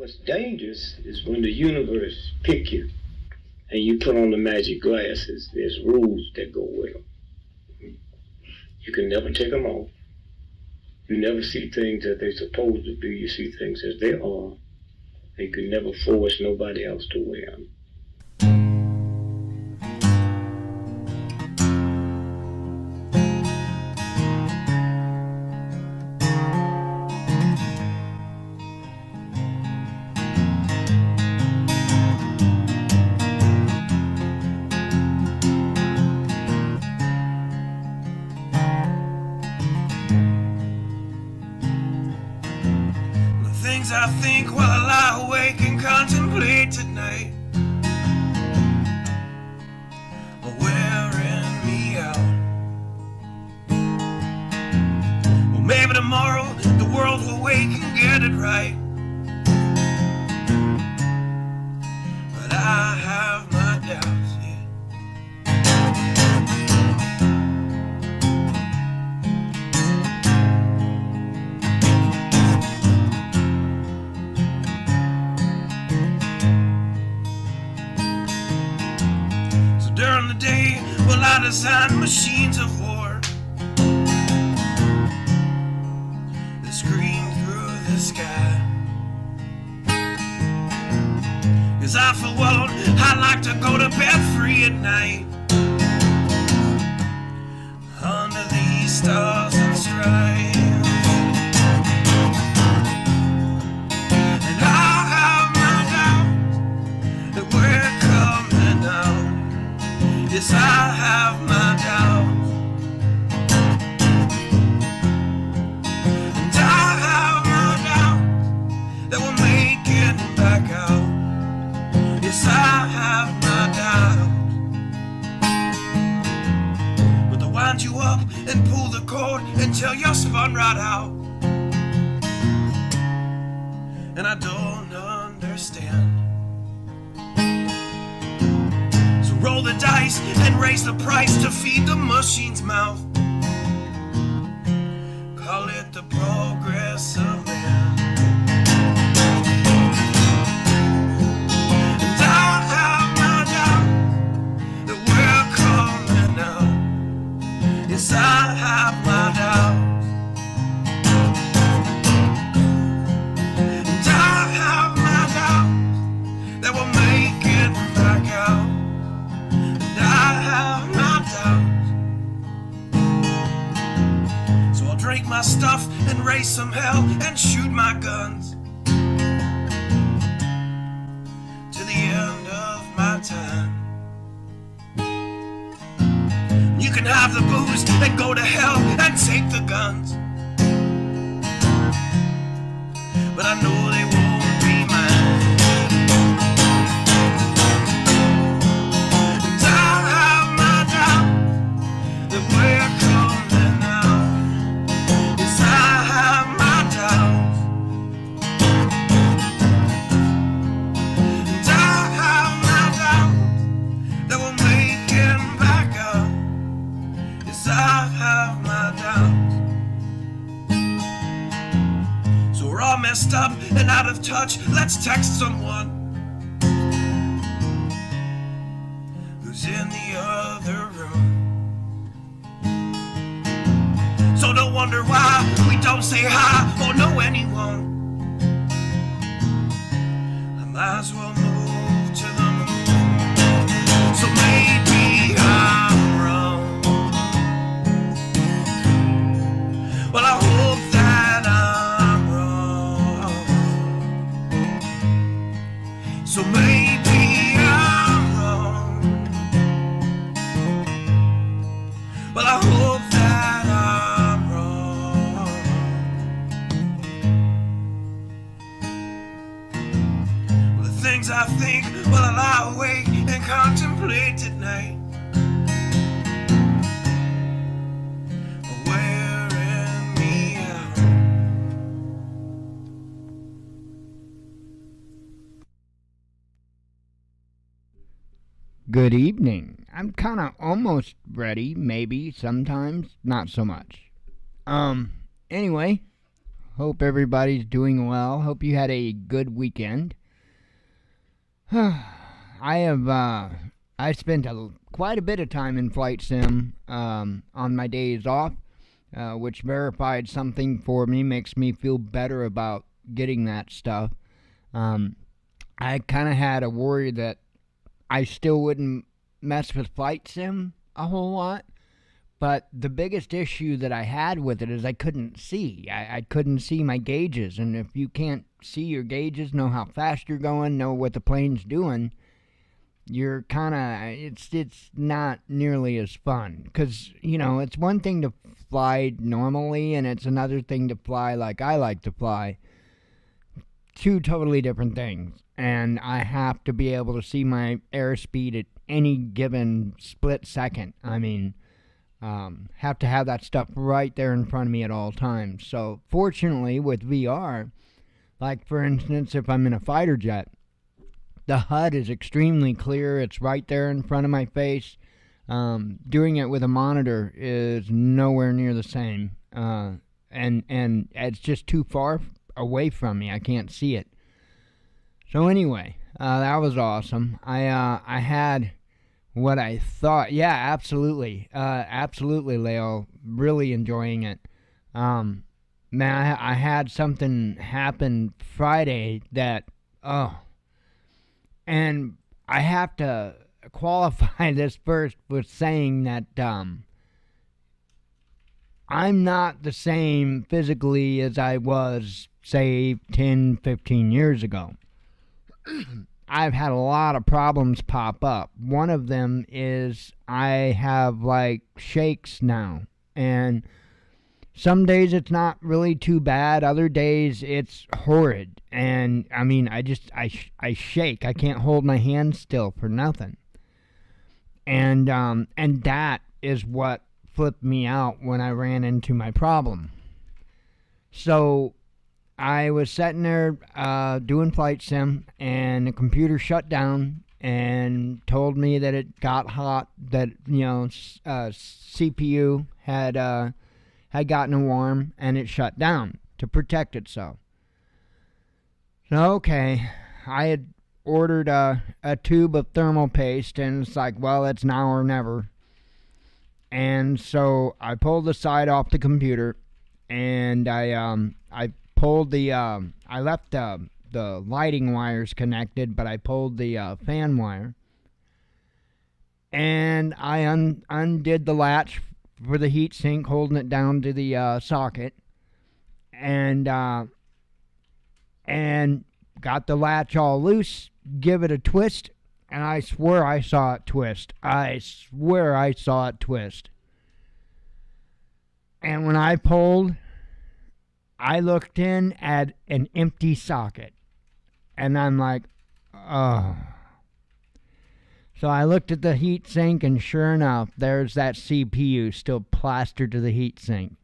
What's dangerous is when the universe pick you and you put on the magic glasses. There's rules that go with them. You can never take them off. You never see things as they're supposed to be. You see things as they are. And you can never force nobody else to wear them. I think while I lie awake and contemplate tonight are wearing me out. Well, maybe tomorrow the world will wake and get it right, but I have my doubts, yeah. During the day, well, I design machines of war that scream through the sky. 'Cause I, for one, I like to go to bed free at night under these stars and stripes. And I have my doubts that we're coming out. Yes, I have my doubts, and I have my doubts that we'll make it back out. Yes, I have my doubts, but they'll wind you up and pull the cord until you're spun right out. And I don't understand. Roll the dice and raise the price to feed the machine's mouth. Call it the progress of man. And I have my doubt that we're coming out. Yes, I have my doubts. And I have my doubts that we'll make it back out. I have my doubts, so I'll drink my stuff and raise some hell and shoot my guns to the end of my time. You can have the booze and go to hell and take the guns, but I know they won't be mine. We're coming out. Yes, I have my doubts, and I have my doubts that we'll make it back up. Yes, I have my doubts. So we're all messed up and out of touch. Let's text someone who's in the other room. So don't wonder why we don't say hi or know anyone. I might as well move to the moon. So maybe I'm wrong. Well, I hope that I'm wrong. So maybe I'm wrong. Well, I hope that I'm wrong. Well, the things I think while I lie awake and contemplate at night are wearing me out. Good evening. I'm kind of almost ready, maybe, sometimes, not so much. Anyway, Hope everybody's doing well. Hope you had a good weekend. I spent quite a bit of time in Flight Sim on my days off, which verified something for me, makes me feel better about getting that stuff. I kind of had a worry that I still wouldn't mess with Flight Sim a whole lot. But the biggest issue that I had with it is I couldn't see. I couldn't see my gauges. And if you can't see your gauges, know how fast you're going, know what the plane's doing, you're kind of, it's not nearly as fun. Because, it's one thing to fly normally, and it's another thing to fly like I like to fly. Two totally different things. And I have to be able to see my airspeed at any given split second. I mean, have to have that stuff right there in front of me at all times. So fortunately with VR, like for instance, if I'm in a fighter jet, the HUD is extremely clear. It's right there in front of my face. Doing it with a monitor is nowhere near the same. And it's just too far away from me. I can't see it. So anyway, that was awesome. I had what I thought, yeah, absolutely, Leo, really enjoying it. Man, I had something happen Friday that, and I have to qualify this first with saying that I'm not the same physically as I was, say, 10, 15 years ago. I've had a lot of problems pop up. One of them is I have like shakes now, and some days it's not really too bad. Other days it's horrid, and I mean I shake. I can't hold my hand still for nothing, and that is what flipped me out when I ran into my problem. So I was sitting there doing Flight Sim, and the computer shut down and told me that it got hot, that CPU had gotten warm, and it shut down to protect itself. So okay, I had ordered a tube of thermal paste, and it's like, well, it's now or never. And so I pulled the side off the computer, and I pulled I left the lighting wires connected, but I pulled the fan wire, and I undid the latch for the heat sink, holding it down to the socket, and got the latch all loose, give it a twist, and I swear I saw it twist. And when I pulled, I looked in at an empty socket, and I'm like, oh. So I looked at the heat sink, and sure enough, there's that CPU still plastered to the heat sink.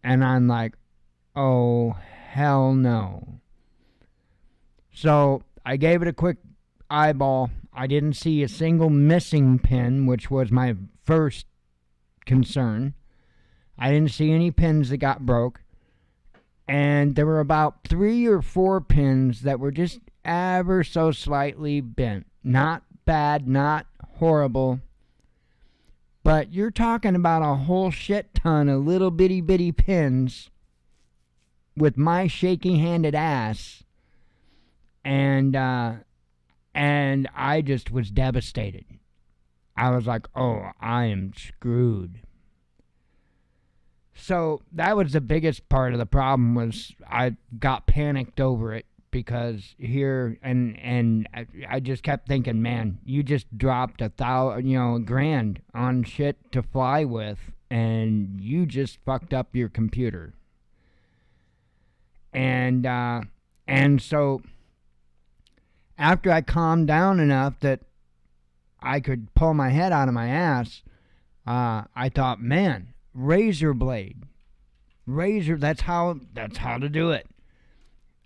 And I'm like, oh, hell no. So I gave it a quick eyeball. I didn't see a single missing pin, which was my first concern. I didn't see any pins that got broke. And there were about 3 or 4 pins that were just ever so slightly bent. Not bad, not horrible. But you're talking about a whole shit ton of little bitty pins with my shaky-handed ass. And I just was devastated. I was like, oh, I am screwed. So that was the biggest part of the problem, was I got panicked over it, because here, and I just kept thinking, man, you just dropped $1,000 on shit to fly with, and you just fucked up your computer. And so after I calmed down enough that I could pull my head out of my ass, I thought, man, razor blade, that's how to do it.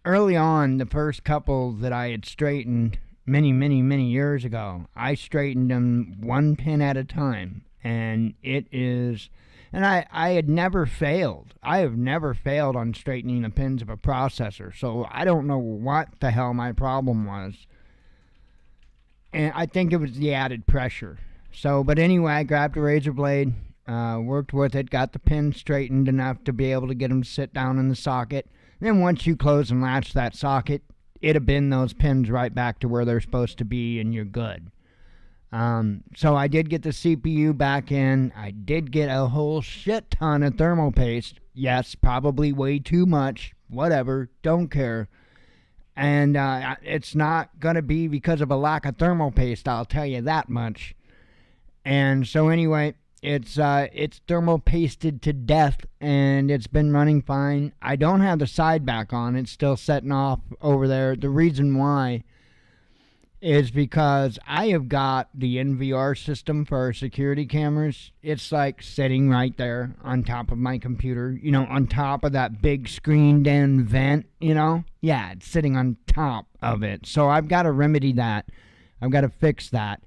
Early on, the first couple that I had straightened many years ago, I straightened them one pin at a time, and And I had never failed. I have never failed on straightening the pins of a processor. So I don't know what the hell my problem was. And I think it was the added pressure. So, but anyway, I grabbed a razor blade, worked with it, got the pins straightened enough to be able to get them to sit down in the socket. And then once you close and latch that socket, it'll bend those pins right back to where they're supposed to be, and you're good. So I did get the CPU back in. I did get a whole shit ton of thermal paste. Yes, probably way too much. Whatever, don't care. And it's not going to be because of a lack of thermal paste, I'll tell you that much. And so anyway, it's thermal pasted to death, and it's been running fine. I don't have the side back on. It's still setting off over there. The reason why is because I have got the NVR system for our security cameras. It's like sitting right there on top of my computer, you know, on top of that big screened in vent, you know? Yeah, it's sitting on top of it. So I've got to remedy that. I've got to fix that.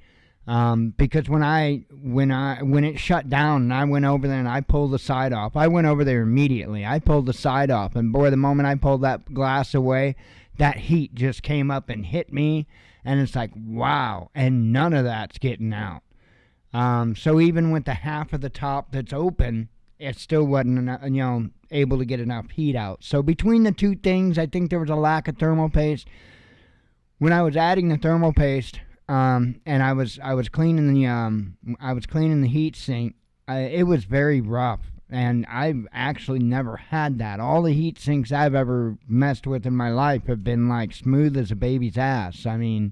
Because when it shut down and I went over there and I pulled the side off, I went over there immediately. I pulled the side off, and boy, the moment I pulled that glass away, that heat just came up and hit me. And it's like, wow, and none of that's getting out. So even with the half of the top that's open, it still wasn't enough, you know, able to get enough heat out. So between the two things, I think there was a lack of thermal paste. When I was adding the thermal paste, and I was cleaning the heat sink, it was very rough. And I've actually never had that. All the heat sinks I've ever messed with in my life have been like smooth as a baby's ass. I mean,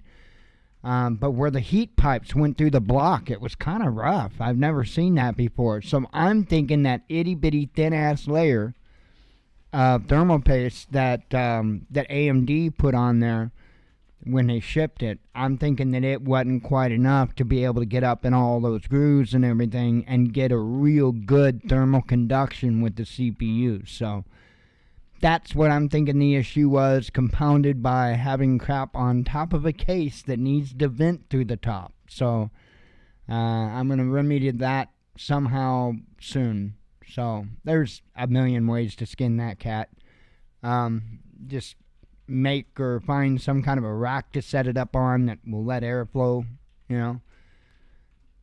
but where the heat pipes went through the block, it was kind of rough. I've never seen that before. So I'm thinking that itty bitty thin ass layer of thermal paste that AMD put on there when they shipped it, I'm thinking that it wasn't quite enough to be able to get up in all those grooves and everything and get a real good thermal conduction with the CPU. So that's what I'm thinking the issue was, compounded by having crap on top of a case that needs to vent through the top. So I'm going to remedy that somehow soon. So there's a million ways to skin that cat. Just make or find some kind of a rack to set it up on that will let airflow, you know.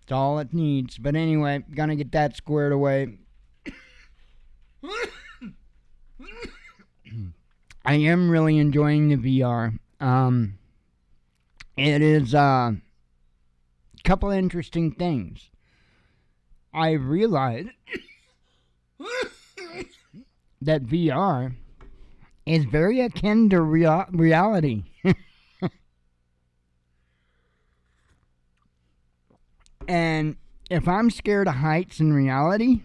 It's all it needs. But anyway, gonna get that squared away. I am really enjoying the VR. It is a couple of interesting things. I realized that VR is very akin to reality. And if I'm scared of heights in reality,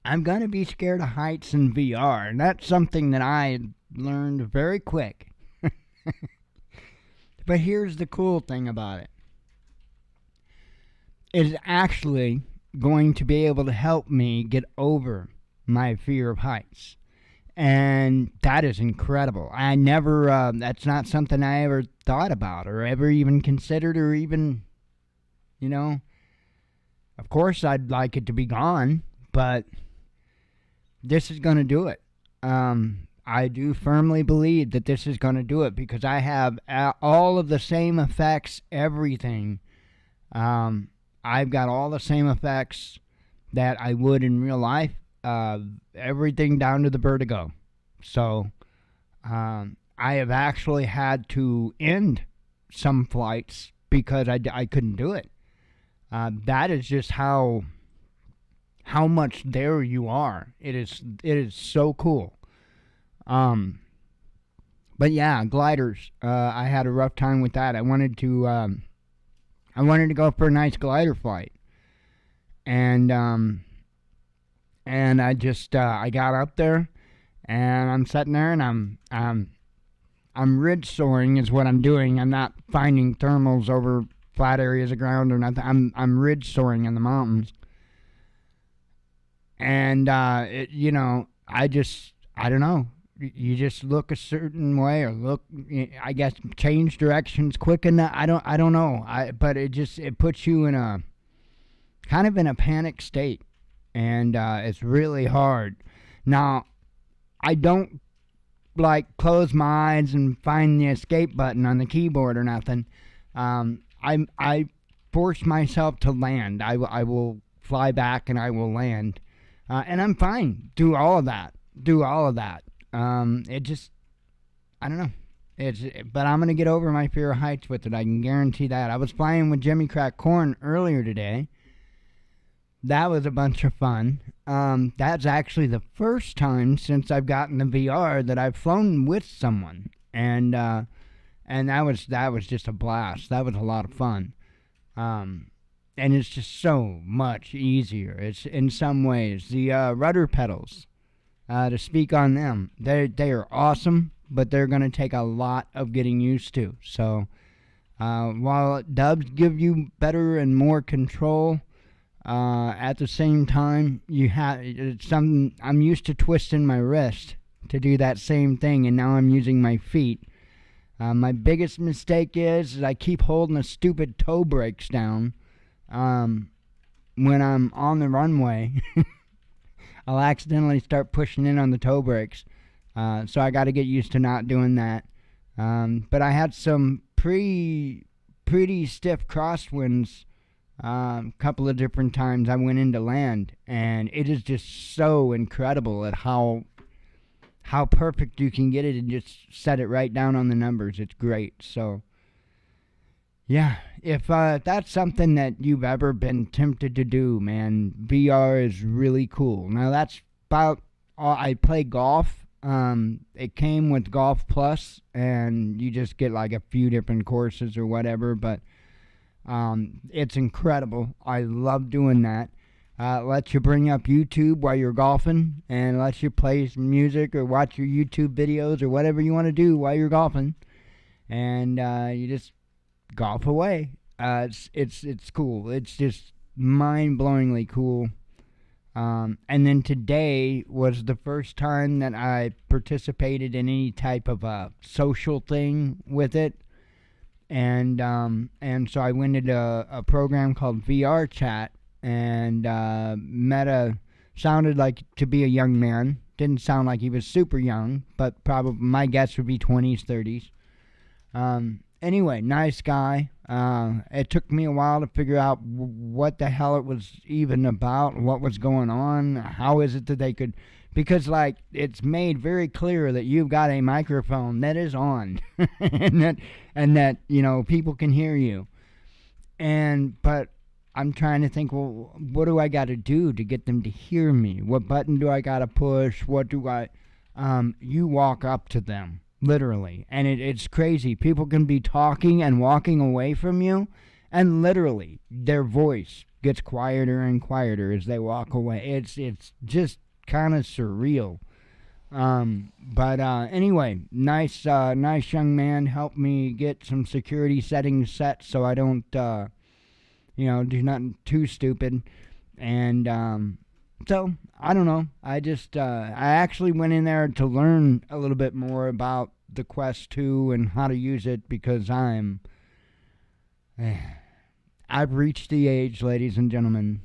I'm going to be scared of heights in VR. And that's something that I learned very quick. But here's the cool thing about it. It's actually going to be able to help me get over my fear of heights. And that is incredible. I never, that's not something I ever thought about or ever even considered or even, you know. Of course, I'd like it to be gone, but this is going to do it. I do firmly believe that this is going to do it because I have all of the same effects, everything. I've got all the same effects that I would in real life. Everything down to the vertigo. So I have actually had to end some flights because I couldn't do it. That is just how much there you are. It is so cool. But yeah, gliders. I had a rough time with that. I wanted to go for a nice glider flight, and I just I got up there, and I'm sitting there, and I'm ridge soaring is what I'm doing. I'm not finding thermals over flat areas of ground or nothing. I'm ridge soaring in the mountains, and you know, I don't know. You just look a certain way, or look, I guess, change directions quick enough. I don't know. But it puts you in a kind of in a panic state. and it's really hard. Now, I don't like close my eyes and find the escape button on the keyboard or nothing. I force myself to land. I will fly back and I will land, and I'm fine. Do all of that. It just, I don't know. But I'm gonna get over my fear of heights with it. I can guarantee that. I was flying with Jimmy Crack Corn earlier today. That was a bunch of fun. That's actually the first time since I've gotten the VR that I've flown with someone, and that was just a blast. That was a lot of fun. And it's just so much easier. It's in some ways the rudder pedals. To speak on them, they are awesome, but they're going to take a lot of getting used to. So while it does give you better and more control, at the same time, it's something. I'm used to twisting my wrist to do that same thing, and now I'm using my feet. My biggest mistake is I keep holding the stupid toe brakes down when I'm on the runway. I'll accidentally start pushing in on the toe brakes, so I got to get used to not doing that. But I had some pretty stiff crosswinds a couple of different times I went into land, and it is just so incredible at how perfect you can get it and just set it right down on the numbers. It's great. So yeah, if that's something that you've ever been tempted to do, man, VR is really cool. Now that's about all. I play golf. It came with Golf Plus, and you just get like a few different courses or whatever, but it's incredible. I love doing that. Lets you bring up YouTube while you're golfing, and lets you play some music or watch your YouTube videos or whatever you want to do while you're golfing, and you just golf away. It's cool. It's just mind-blowingly cool. And then today was the first time that I participated in any type of a social thing with it. And so I went into a program called VR Chat, and sounded like to be a young man. Didn't sound like he was super young, but probably my guess would be 20s, 30s. Anyway, nice guy. It took me a while to figure out what the hell it was even about, what was going on, how is it that they could, because like it's made very clear that you've got a microphone that is on, and that you know people can hear you, but I'm trying to think, well, what do I got to do to get them to hear me? What button do I got to push? What do I? You walk up to them. Literally. And it's crazy. People can be talking and walking away from you, and literally their voice gets quieter and quieter as they walk away. It's just kind of surreal. But anyway, nice young man helped me get some security settings set so I don't do nothing too stupid. And so, I don't know. I actually went in there to learn a little bit more about the Quest 2 and how to use it, because I've reached the age, ladies and gentlemen.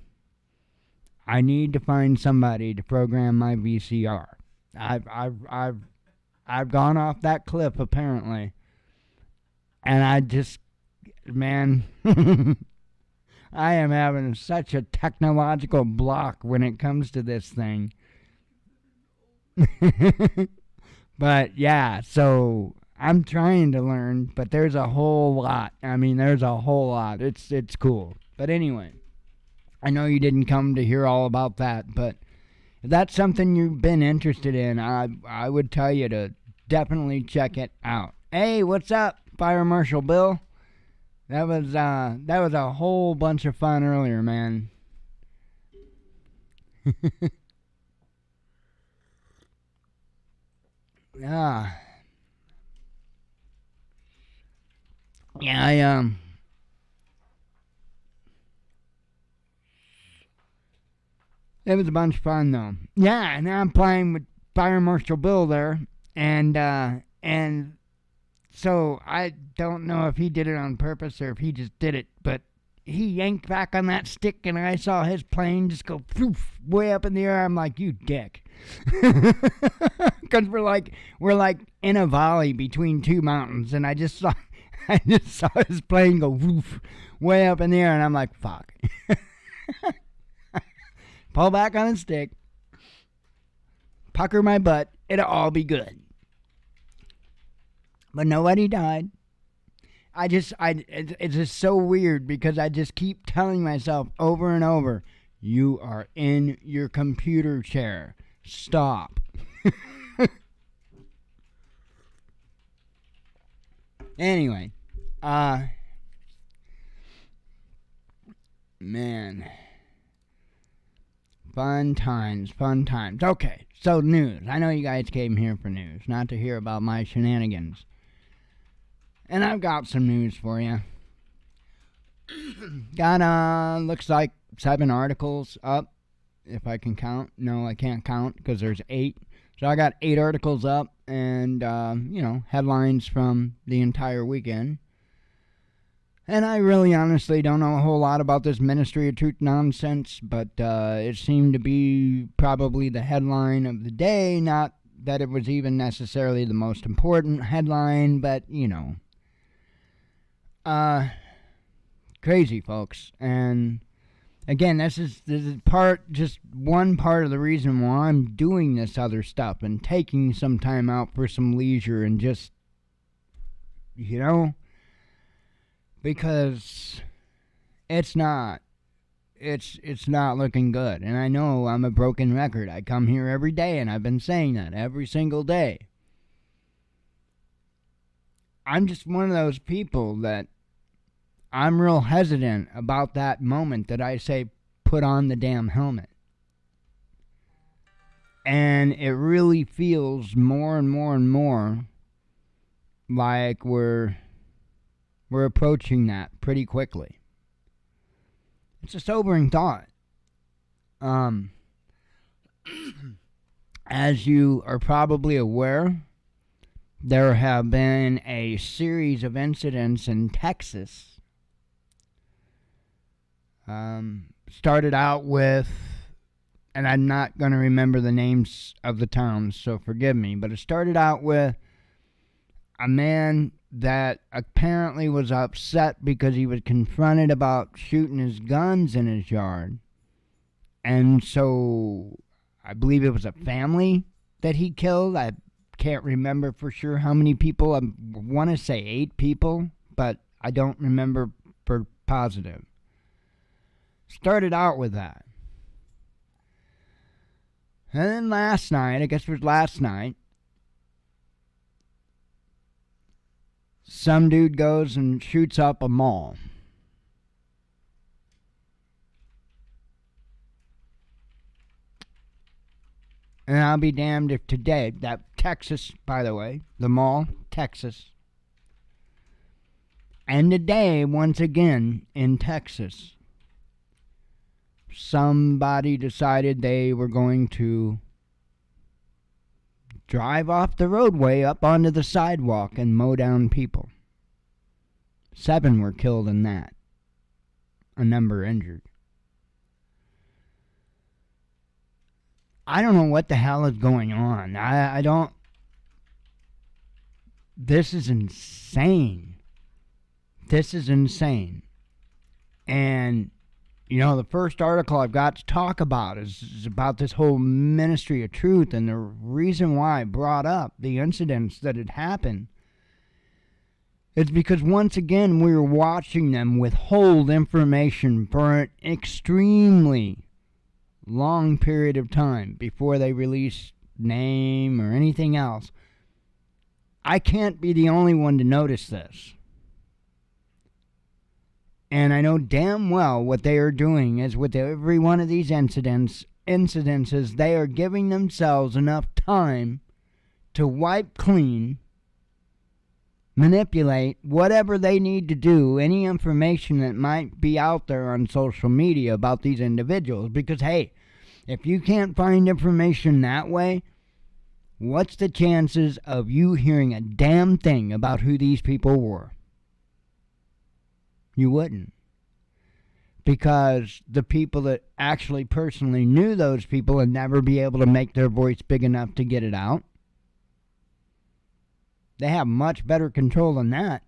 I need to find somebody to program my VCR. I've gone off that cliff apparently, and I just, man. I am having such a technological block when it comes to this thing. But yeah, so I'm trying to learn, but there's a whole lot. I mean, there's a whole lot. It's cool. But anyway, I know you didn't come to hear all about that, but if that's something you've been interested in, I would tell you to definitely check it out. Hey, what's up, Fire Marshal Bill? That was a whole bunch of fun earlier, man. Yeah, it was a bunch of fun though. Yeah, and I'm playing with Fire Marshal Bill there, and so I don't know if he did it on purpose or if he just did it, but he yanked back on that stick, and I saw his plane just go poof, way up in the air. I'm like, you dick. Because we're like in a valley between two mountains, and I just saw his plane go woof, way up in the air, and I'm like, fuck. Pull back on the stick, pucker my butt, it'll all be good. But nobody died. It's just so weird because I just keep telling myself over and over, you are in your computer chair. Stop. Anyway, man. Fun times. Okay, so news. I know you guys came here for news, not to hear about my shenanigans. And I've got some news for you. Got, looks like 7 articles up, if I can count. No, I can't count because there's 8. So I got 8 articles up and, headlines from the entire weekend. And I really honestly don't know a whole lot about this Ministry of Truth nonsense, but it seemed to be probably the headline of the day. Not that it was even necessarily the most important headline, but, crazy, folks. And again, this is just one part of the reason why I'm doing this other stuff and taking some time out for some leisure and just, because it's not looking good. And I know I'm a broken record. I come here every day, and I've been saying that every single day. I'm just one of those people that I'm real hesitant about that moment that I say, put on the damn helmet. And it really feels more and more and more like we're approaching that pretty quickly. It's a sobering thought. As you are probably aware, there have been a series of incidents in Texas. Started out with, and I'm not going to remember the names of the towns, so forgive me, but it started out with a man that apparently was upset because he was confronted about shooting his guns in his yard. And so I believe it was a family that he killed. I can't remember for sure how many people. I want to say 8 people, but I don't remember for positive. Started out with that. And then last night, I guess it was last night, some dude goes and shoots up a mall. And I'll be damned if today, that Texas, by the way, the mall, Texas. And today, once again, in Texas, somebody decided they were going to drive off the roadway up onto the sidewalk and mow down people. 7 were killed in that. A number injured. I don't know what the hell is going on. I don't... This is insane. This is insane. And the first article I've got to talk about is about this whole Ministry of Truth, and the reason why I brought up the incidents that had happened is because once again we were watching them withhold information for an extremely long period of time before they release name or anything else. I can't be the only one to notice this. And I know damn well what they are doing is with every one of these incidences, they are giving themselves enough time to wipe clean, manipulate whatever they need to do, any information that might be out there on social media about these individuals. Because, hey, if you can't find information that way, what's the chances of you hearing a damn thing about who these people were? You wouldn't. because the people that actually personally knew those people would never be able to make their voice big enough to get it out. They have much better control than that.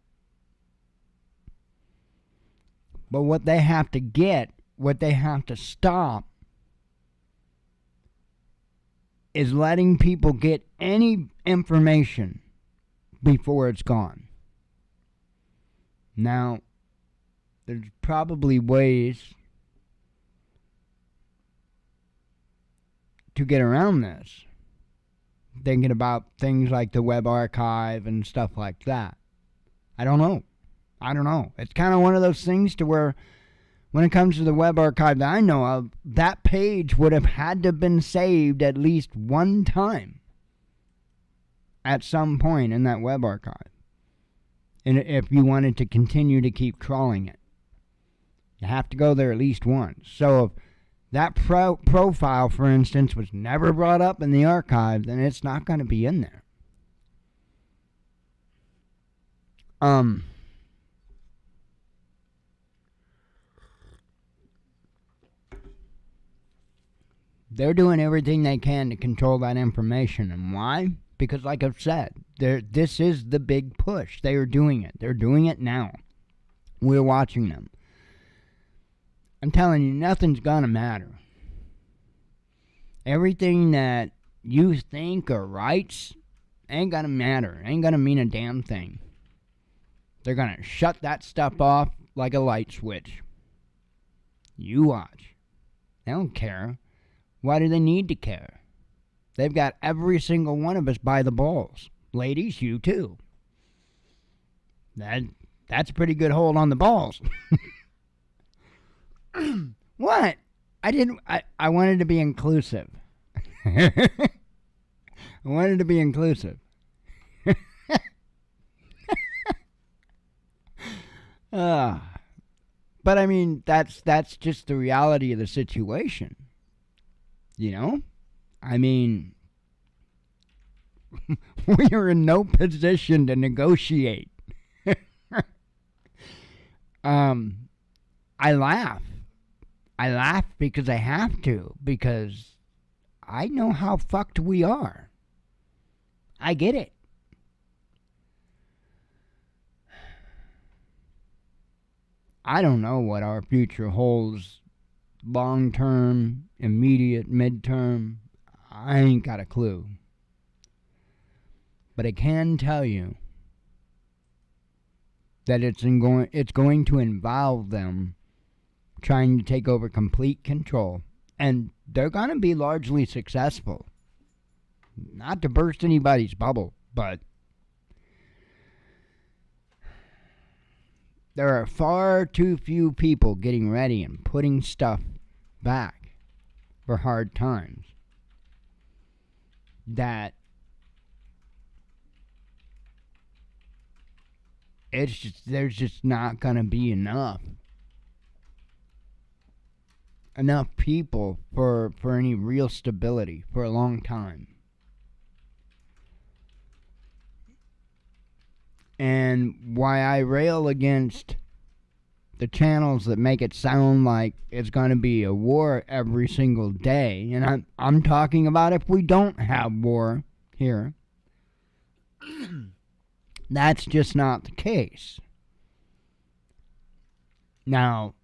But what they have to get, what they have to stop, is letting people get any information before it's gone. Now, there's probably ways to get around this. Thinking about things like the web archive and stuff like that. I don't know. It's kind of one of those things to where when it comes to the web archive that I know of, that page would have had to have been saved at least one time at some point in that web archive. And if you wanted to continue to keep crawling it, you have to go there at least once. So if that profile, for instance, was never brought up in the archive, then it's not going to be in there. They're doing everything they can to control that information. And why? Because like I've said, this is the big push. They are doing it. They're doing it now. We're watching them. I'm telling you, nothing's gonna matter. Everything that you think or writes ain't gonna matter. Ain't gonna mean a damn thing. They're gonna shut that stuff off like a light switch. You watch. They don't care. Why do they need to care? They've got every single one of us by the balls. Ladies, you too. That's a pretty good hold on the balls. What? I wanted to be inclusive. I wanted to be inclusive. But I mean, that's just the reality of the situation. You know? I mean, we are in no position to negotiate. I laugh. I laugh because I have to, because I know how fucked we are. I get it. I don't know what our future holds, long term, immediate, midterm. I ain't got a clue. But I can tell you that it's going to involve them trying to take over complete control. And they're going to be largely successful. Not to burst anybody's bubble, but there are far too few people getting ready and putting stuff back for hard times that there's just not going to be enough people for any real stability for a long time. And why I rail against the channels that make it sound like it's going to be a war every single day, and I'm talking about if we don't have war here, that's just not the case. Now,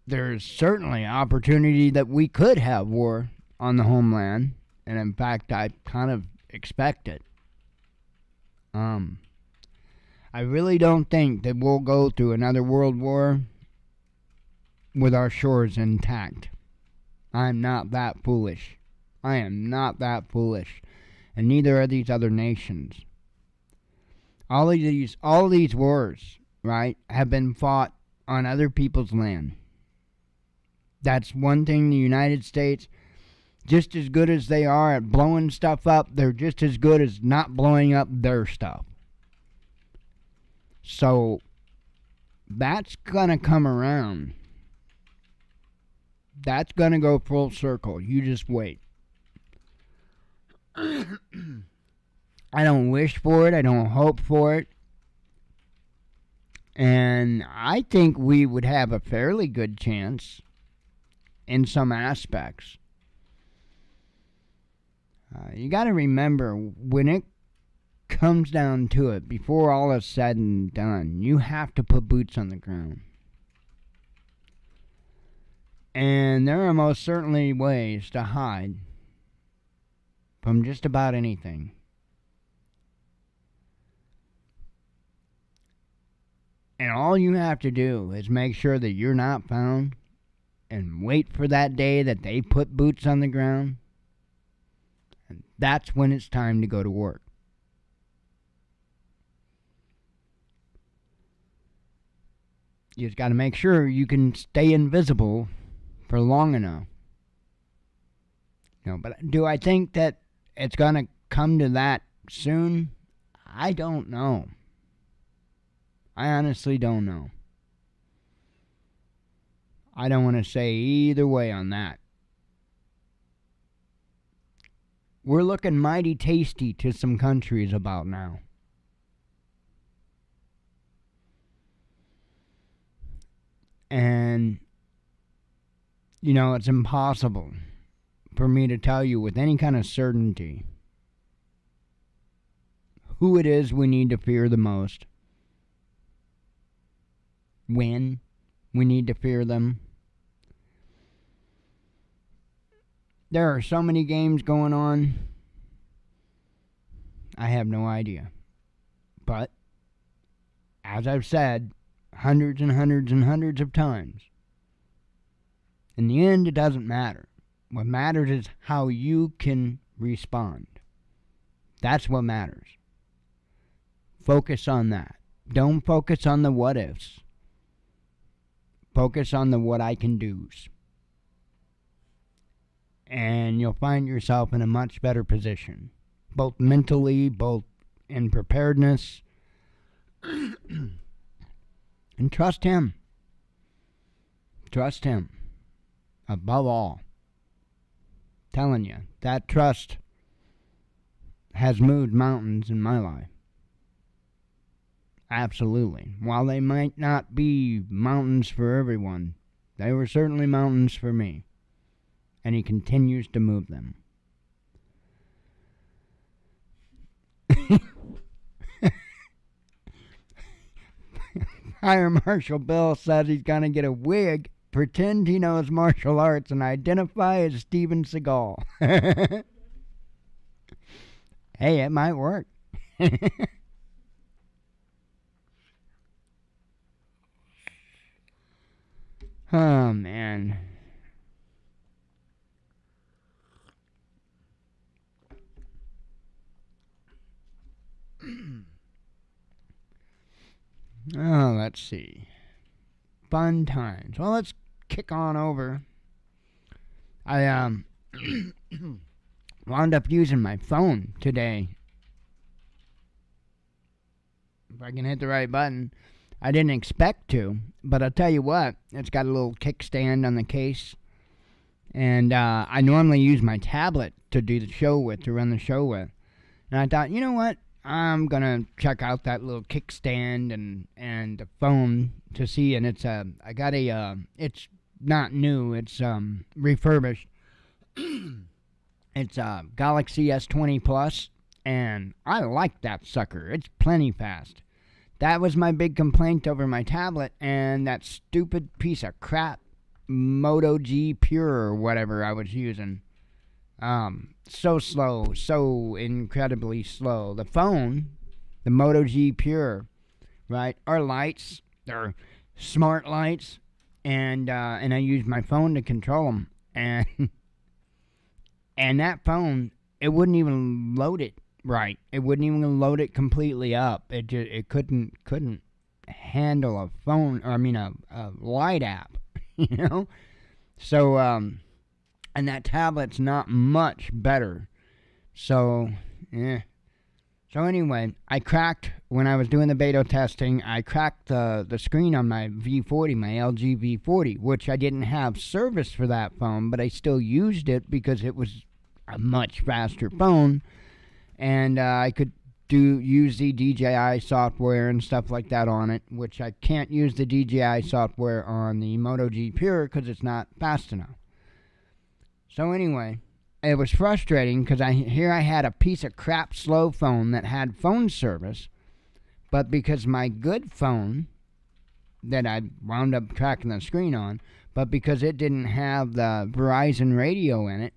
there's certainly opportunity that we could have war on the homeland, and in fact, I kind of expect it. I really don't think that we'll go through another world war with our shores intact. I'm not that foolish. I am not that foolish. And neither are these other nations. All these wars, right, have been fought on other people's land. That's one thing the United States, just as good as they are at blowing stuff up, they're just as good as not blowing up their stuff. So, that's going to come around. That's going to go full circle. You just wait. I don't wish for it. I don't hope for it. And I think we would have a fairly good chance in some aspects. You got to remember, when it comes down to it, before all is said and done, you have to put boots on the ground. And there are most certainly ways to hide from just about anything. And all you have to do is make sure that you're not found and wait for that day that they put boots on the ground. And that's when it's time to go to work. You just got to make sure you can stay invisible for long enough. But do I think that it's going to come to that soon? I don't know. I honestly don't know. I don't want to say either way on that. We're looking mighty tasty to some countries about now. And, it's impossible for me to tell you with any kind of certainty who it is we need to fear the most, when we need to fear them. There are so many games going on, I have no idea. But, as I've said hundreds and hundreds and hundreds of times, in the end, it doesn't matter. What matters is how you can respond. That's what matters. Focus on that. Don't focus on the what ifs. Focus on the what I can do's. And you'll find yourself in a much better position, both mentally, both in preparedness. And trust him. Trust him. Above all. Telling you, that trust has moved mountains in my life. Absolutely. While they might not be mountains for everyone, they were certainly mountains for me. And he continues to move them. Fire Marshal Bill says he's going to get a wig, pretend he knows martial arts, and identify as Steven Seagal. Hey, it might work. Oh, man. Oh, let's see. Fun times. Well, let's kick on over. I wound up using my phone today. If I can hit the right button. I didn't expect to, but I'll tell you what, it's got a little kickstand on the case. And I normally use my tablet to do the show with, to run the show with. And I thought, you know what? I'm going to check out that little kickstand and the phone to see. And it's it's not new, it's refurbished. It's a Galaxy S20 Plus, and I like that sucker. It's plenty fast. That was my big complaint over my tablet, and that stupid piece of crap Moto G Pure or whatever I was using. So slow, so incredibly slow. The phone, the Moto G Pure, right, are lights. They're smart lights, and I use my phone to control them. And that phone, it wouldn't even load it right. It wouldn't even load it completely up. It couldn't handle a phone, or a light app, you know. So and that tablet's not much better. So So anyway, I cracked, when I was doing the beta testing, I cracked the screen on my V40, my LG V40, which I didn't have service for that phone, but I still used it because it was a much faster phone, and I could use the DJI software and stuff like that on it, which I can't use the DJI software on the Moto G Pure because it's not fast enough. So anyway, it was frustrating because I had a piece of crap slow phone that had phone service, but because my good phone that I wound up tracking the screen on, but because it didn't have the Verizon radio in it,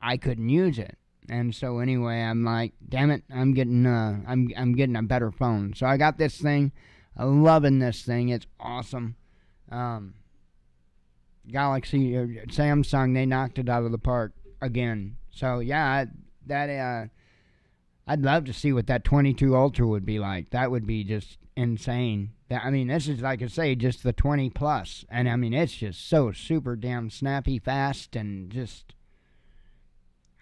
I couldn't use it. And so anyway, I'm like, damn it, I'm getting a better phone. So I got this thing. I'm loving this thing. It's awesome. Galaxy, Samsung, they knocked it out of the park again. So yeah, I'd love to see what that 22 Ultra would be like. That would be just insane. I mean, this is, like I say, just the 20 Plus. And I mean, it's just so super damn snappy fast and just,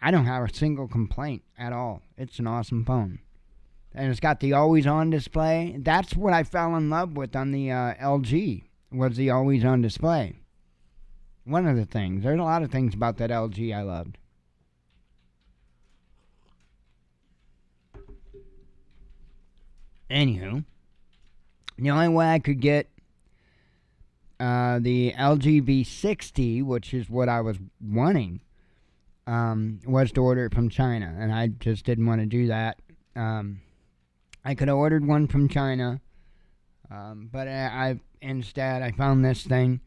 I don't have a single complaint at all. It's an awesome phone. And it's got the always-on display. That's what I fell in love with on the LG, was the always-on display. One of the things. There's a lot of things about that LG I loved. Anywho, the only way I could get the LG V60, which is what I was wanting, was to order it from China, and I just didn't want to do that. I could have ordered one from China, but instead I found this thing.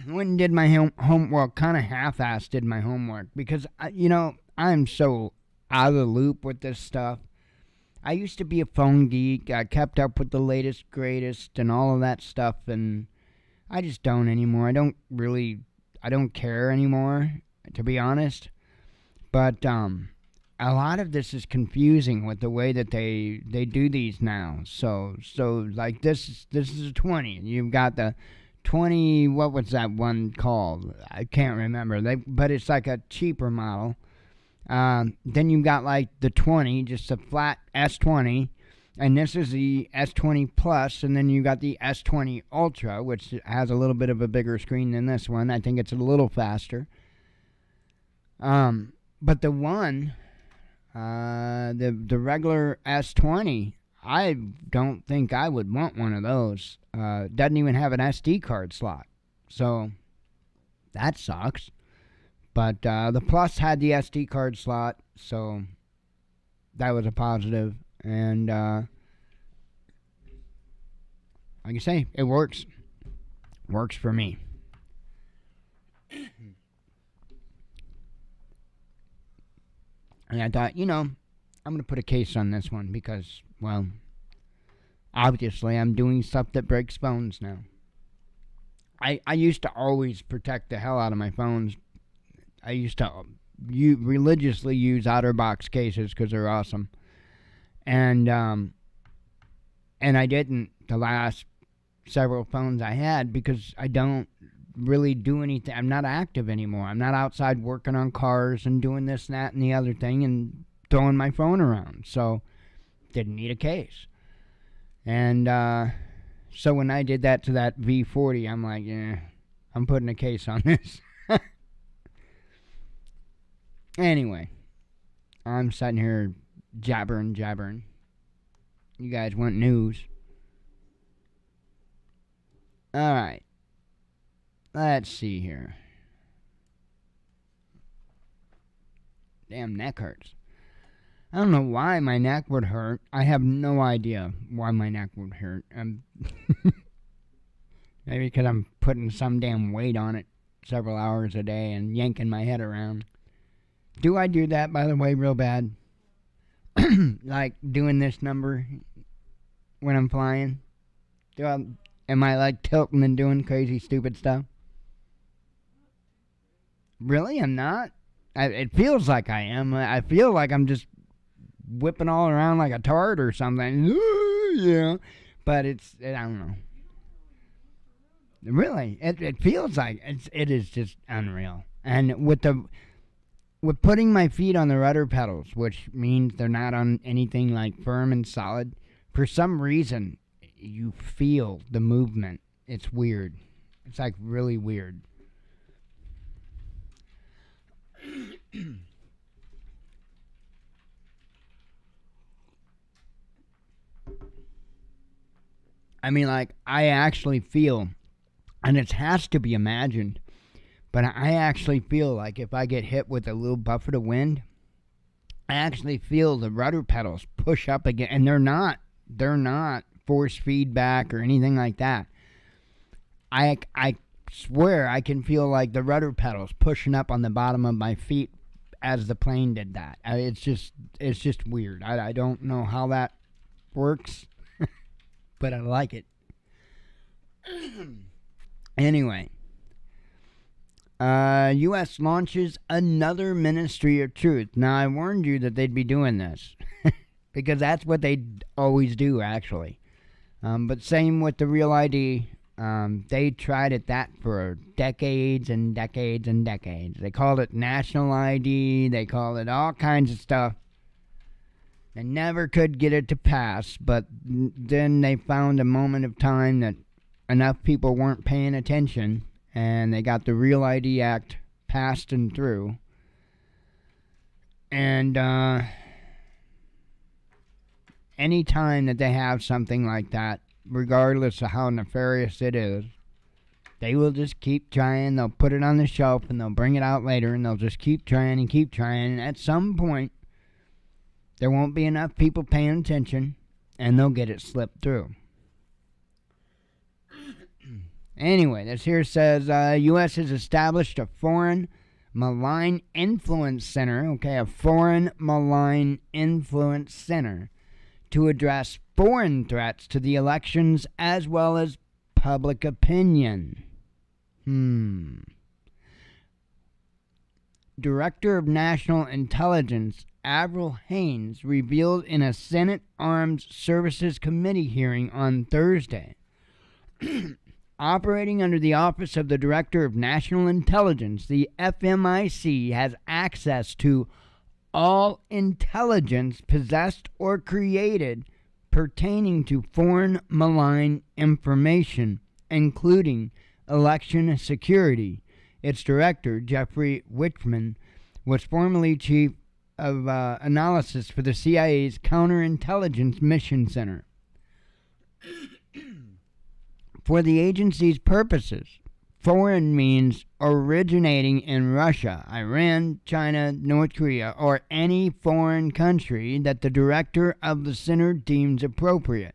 Went and did my homework, kind of half-assed did my homework, because, I'm so out of the loop with this stuff. I used to be a phone geek. I kept up with the latest, greatest, and all of that stuff, and I just don't anymore. I don't care anymore, to be honest. But a lot of this is confusing with the way that they do these now. So like this is a 20. You've got the 20, what was that one called? I can't remember. But it's like a cheaper model. Then you've got like the 20, just a flat S20, and this is the S20 Plus, and then you got the S20 Ultra, which has a little bit of a bigger screen than this one. I think it's a little faster. But the one, the regular S20, I don't think I would want one of those. Doesn't even have an SD card slot, so that sucks. But the Plus had the SD card slot, so that was a positive. And like I say, it works. Works for me. And I thought, I'm going to put a case on this one because, well, obviously I'm doing stuff that breaks phones now. I used to always protect the hell out of my phones. I used to religiously use OtterBox cases because they're awesome. And I didn't the last several phones I had because I don't really do anything. I'm not active anymore. I'm not outside working on cars and doing this, that, and the other thing and throwing my phone around. So, didn't need a case. And so when I did that to that V40, I'm like, I'm putting a case on this. Anyway, I'm sitting here jabbering. You guys want news. Alright. Let's see here. Damn, neck hurts. I don't know why my neck would hurt. I have no idea why my neck would hurt. Maybe because I'm putting some damn weight on it several hours a day and yanking my head around. Do I do that, by the way, real bad? Like doing this number when I'm flying? Am I like tilting and doing crazy stupid stuff? Really? I'm not? It feels like I am. I feel like I'm just whipping all around like a tart or something. Yeah. But I don't know. Really, it feels like it is just unreal. And with putting my feet on the rudder pedals, which means they're not on anything like firm and solid, for some reason you feel the movement. It's weird. It's like really weird. I mean, like, I actually feel, and it has to be imagined, but I actually feel like if I get hit with a little buffet of wind, I actually feel the rudder pedals push up again, and they're not force feedback or anything like that. I swear I can feel like the rudder pedals pushing up on the bottom of my feet as the plane did that. It's just weird. I don't know how that works, but I like it. Anyway, U.S. launches another Ministry of Truth. Now, I warned you that they'd be doing this because that's what they always do, actually. But same with the Real ID. They tried that for decades and decades and decades. They called it National ID. They called it all kinds of stuff. They never could get it to pass, but then they found a moment of time that enough people weren't paying attention, and they got the Real ID Act passed and through. And any time that they have something like that, regardless of how nefarious it is, they will just keep trying. They'll put it on the shelf and they'll bring it out later, and they'll just keep trying and keep trying. And at some point, there won't be enough people paying attention, and they'll get it slipped through. Anyway, this here says U.S. has established a Foreign Malign Influence Center, a Foreign Malign Influence Center, to address foreign threats to the elections as well as public opinion. Director of National Intelligence Avril Haines revealed in a Senate Armed Services Committee hearing on Thursday. Operating under the Office of the Director of National Intelligence, the FMIC has access to all intelligence possessed or created pertaining to foreign malign information, including election security. Its director, Jeffrey Watchman, was formerly chief of analysis for the CIA's Counterintelligence Mission Center. For the agency's purposes, foreign means originating in Russia, Iran, China, North Korea, or any foreign country that the director of the center deems appropriate,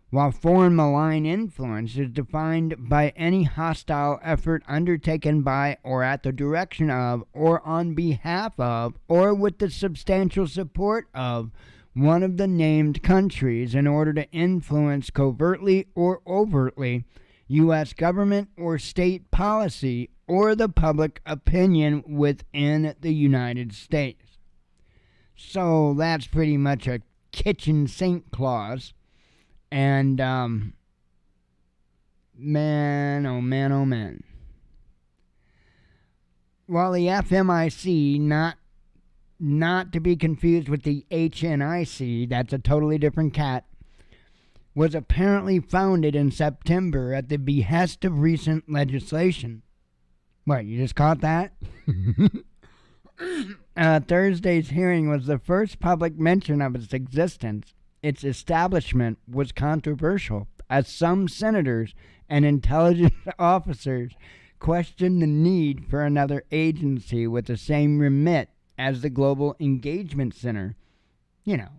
while foreign malign influence is defined by any hostile effort undertaken by or at the direction of or on behalf of or with the substantial support of one of the named countries in order to influence covertly or overtly U.S. government or state policy or the public opinion within the United States. So that's pretty much a kitchen sink clause. And, man, oh man, oh man. While the FMIC, not to be confused with the HNIC, that's a totally different cat, was apparently founded in September at the behest of recent legislation. What, you just caught that? Thursday's hearing was the first public mention of its existence. Its establishment was controversial, as some senators and intelligence officers questioned the need for another agency with the same remit as the Global Engagement Center. You know,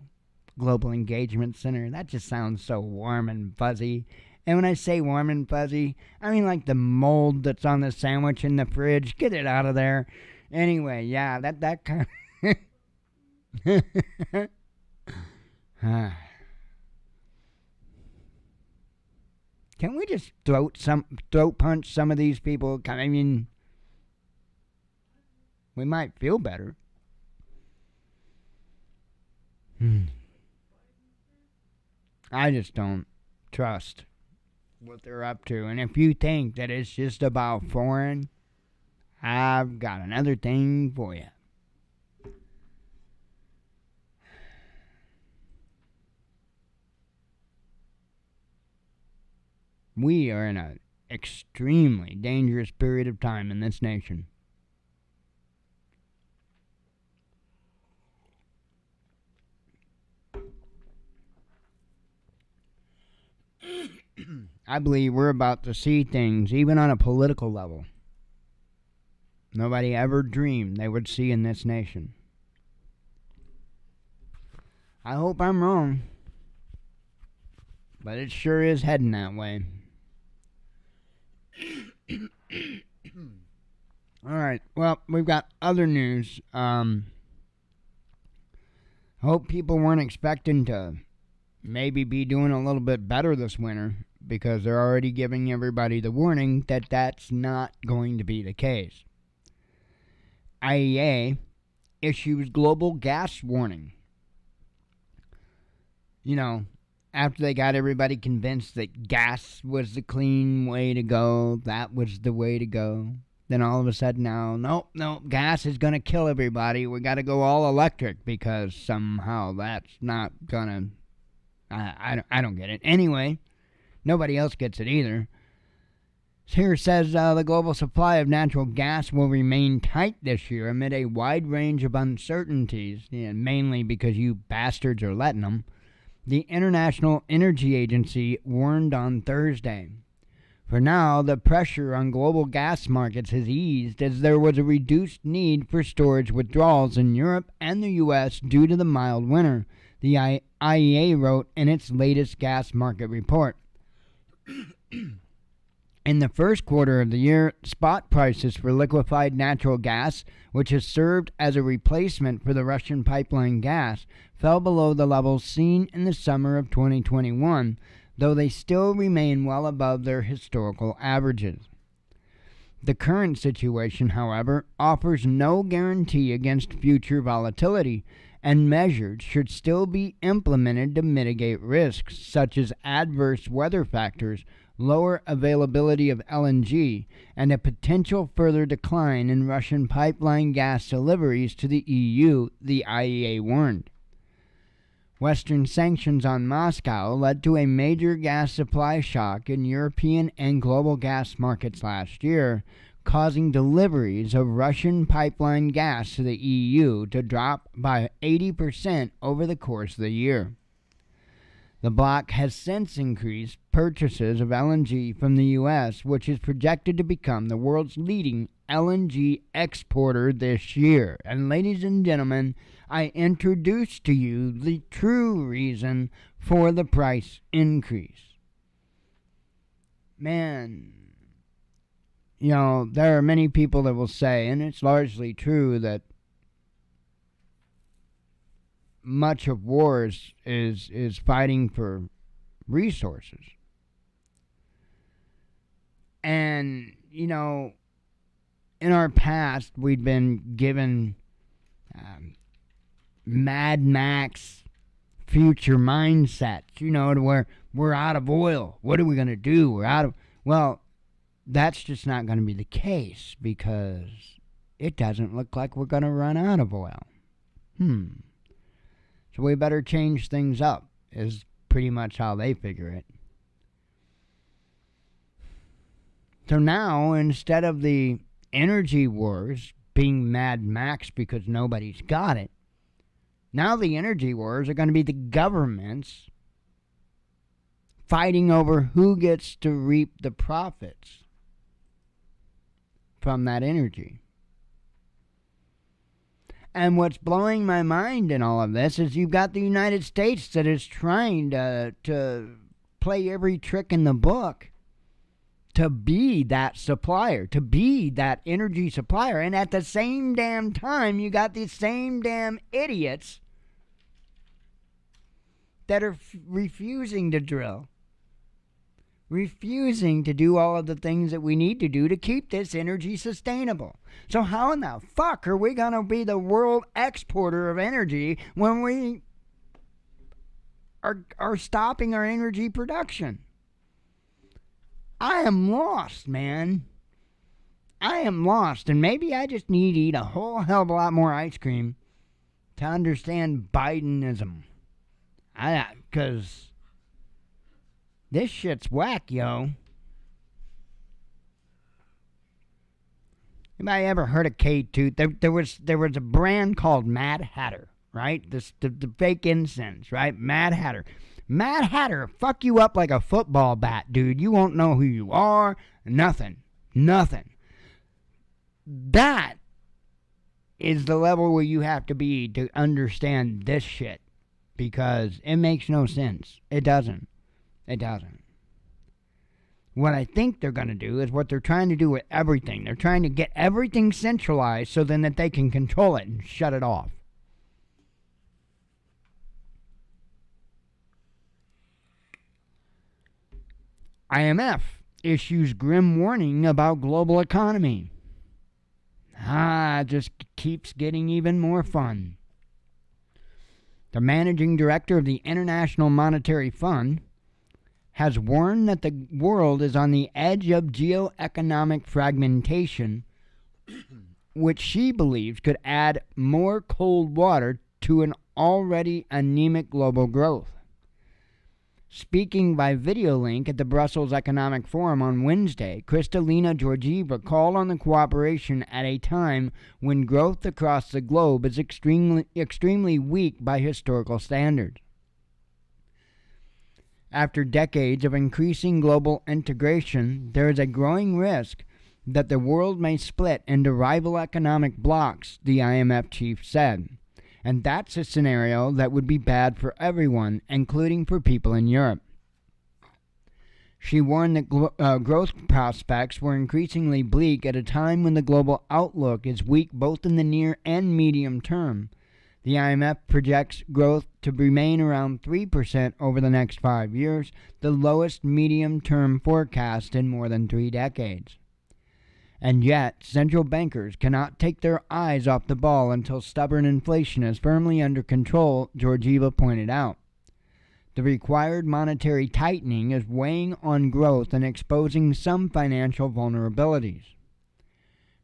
Global Engagement Center, that just sounds so warm and fuzzy. And when I say warm and fuzzy, I mean like the mold that's on the sandwich in the fridge. Get it out of there. Anyway, yeah, that kind of... Can we just throat punch some of these people? I mean, we might feel better. I just don't trust what they're up to. And if you think that it's just about foreign, I've got another thing for you. We are in an extremely dangerous period of time in this nation. I believe we're about to see things, even on a political level, nobody ever dreamed they would see in this nation. I hope I'm wrong, but it sure is heading that way. All right, well, we've got other news. Hope people weren't expecting to maybe be doing a little bit better this winter, because they're already giving everybody the warning that that's not going to be the case. IEA issues global gas warning. You know, after they got everybody convinced that gas was the clean way to go, that was the way to go, then all of a sudden now, nope, gas is going to kill everybody. We got to go all electric because somehow that's not going to... I don't get it. Anyway, nobody else gets it either. Here says the global supply of natural gas will remain tight this year amid a wide range of uncertainties, mainly because you bastards are letting them. The International Energy Agency warned on Thursday. For now, the pressure on global gas markets has eased as there was a reduced need for storage withdrawals in Europe and the U.S. due to the mild winter, the IEA wrote in its latest gas market report. In the first quarter of the year, spot prices for liquefied natural gas, which has served as a replacement for the Russian pipeline gas, fell below the levels seen in the summer of 2021, though they still remain well above their historical averages. The current situation, however, offers no guarantee against future volatility, and measures should still be implemented to mitigate risks, such as adverse weather factors, lower availability of LNG, and a potential further decline in Russian pipeline gas deliveries to the EU, the IEA warned. Western sanctions on Moscow led to a major gas supply shock in European and global gas markets last year, causing deliveries of Russian pipeline gas to the EU to drop by 80% over the course of the year. The bloc has since increased purchases of LNG from the U.S., which is projected to become the world's leading LNG exporter this year. And ladies and gentlemen, I introduce to you the true reason for the price increase. Man, you know, there are many people that will say, and it's largely true, that much of wars is fighting for resources. And, you know, in our past, we'd been given Mad Max future mindsets, you know, to where we're out of oil. What are we going to do? We're out of... Well, that's just not going to be the case, because it doesn't look like we're going to run out of oil. So we better change things up, is pretty much how they figure it. So now, instead of the energy wars being Mad Max because nobody's got it, now the energy wars are going to be the governments fighting over who gets to reap the profits from that energy. And what's blowing my mind in all of this is you've got the United States that is trying to play every trick in the book to be that supplier, to be that energy supplier. And at the same damn time, you got these same damn idiots that are refusing to drill, refusing to do all of the things that we need to do to keep this energy sustainable. So how in the fuck are we going to be the world exporter of energy when we are stopping our energy production? I am lost, man. I am lost, and maybe I just need to eat a whole hell of a lot more ice cream to understand Bidenism. Because this shit's whack, yo. Anybody ever heard of K2? There was a brand called Mad Hatter, right? The fake incense, right? Mad Hatter. Mad Hatter, fuck you up like a football bat, dude. You won't know who you are. Nothing. That is the level where you have to be to understand this shit. Because it makes no sense. It doesn't. What I think they're going to do is what they're trying to do with everything. They're trying to get everything centralized so then that they can control it and shut it off. IMF issues grim warning about global economy. It just keeps getting even more fun. The managing director of the International Monetary Fund has warned that the world is on the edge of geoeconomic fragmentation, which she believes could add more cold water to an already anemic global growth. Speaking by video link at the Brussels Economic Forum on Wednesday, Kristalina Georgieva called on the cooperation at a time when growth across the globe is extremely weak by historical standards. After decades of increasing global integration, there is a growing risk that the world may split into rival economic blocs, the IMF chief said. And that's a scenario that would be bad for everyone, including for people in Europe. She warned that growth prospects were increasingly bleak at a time when the global outlook is weak both in the near and medium term. The IMF projects growth to remain around 3% over the next 5 years, the lowest medium-term forecast in more than 3 decades. And yet, central bankers cannot take their eyes off the ball until stubborn inflation is firmly under control, Georgieva pointed out. The required monetary tightening is weighing on growth and exposing some financial vulnerabilities.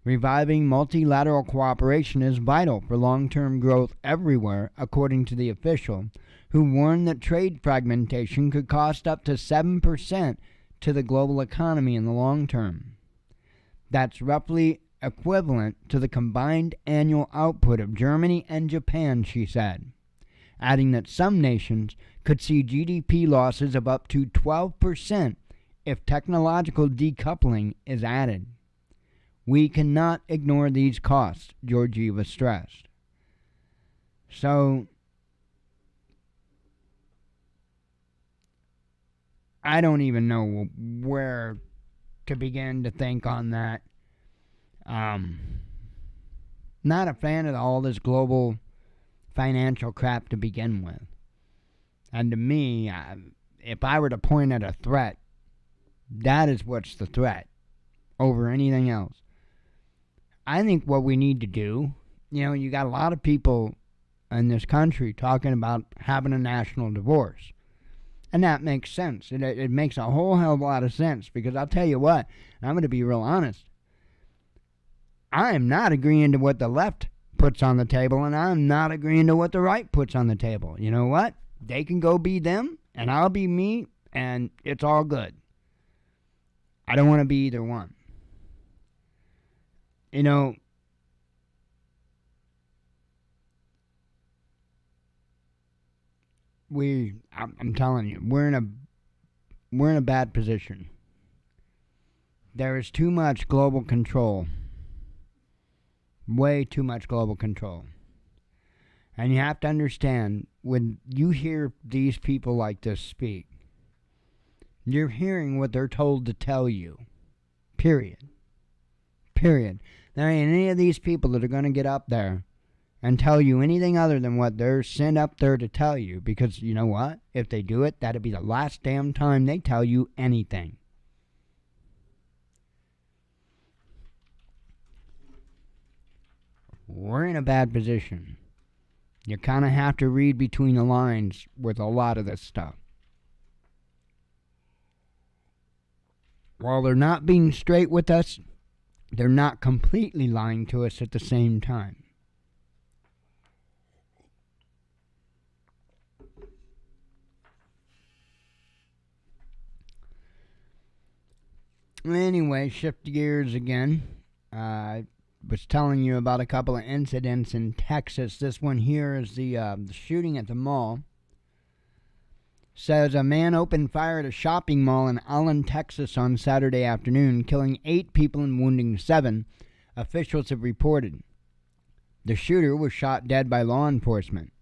Reviving multilateral cooperation is vital for long-term growth everywhere, according to the official, who warned that trade fragmentation could cost up to 7% to the global economy in the long term. That's roughly equivalent to the combined annual output of Germany and Japan, she said, adding that some nations could see GDP losses of up to 12% if technological decoupling is added. We cannot ignore these costs, Georgieva stressed. So, I don't even know where to begin to think on that. Not a fan of all this global financial crap to begin with. And to me, if I were to point at a threat, that is what's the threat over anything else. I think what we need to do, you got a lot of people in this country talking about having a national divorce. And that makes sense. It makes a whole hell of a lot of sense, because I'll tell you what, and I'm going to be real honest, I am not agreeing to what the left puts on the table, and I'm not agreeing to what the right puts on the table. You know what? They can go be them, and I'll be me, and it's all good. I don't want to be either one. I'm telling you, we're in a bad position. There is too much global control. Way too much global control. And you have to understand, when you hear these people like this speak, you're hearing what they're told to tell you. Period. There ain't any of these people that are going to get up there and tell you anything other than what they're sent up there to tell you, because you know what? If they do it, that'd be the last damn time they tell you anything. We're in a bad position. You kind of have to read between the lines with a lot of this stuff. While they're not being straight with us, they're not completely lying to us at the same time. Anyway, shift gears again. I was telling you about a couple of incidents in Texas. This one here is the shooting at the mall. says a man opened fire at a shopping mall in Allen, Texas on Saturday afternoon, killing 8 people and wounding 7, officials have reported. The shooter was shot dead by law enforcement.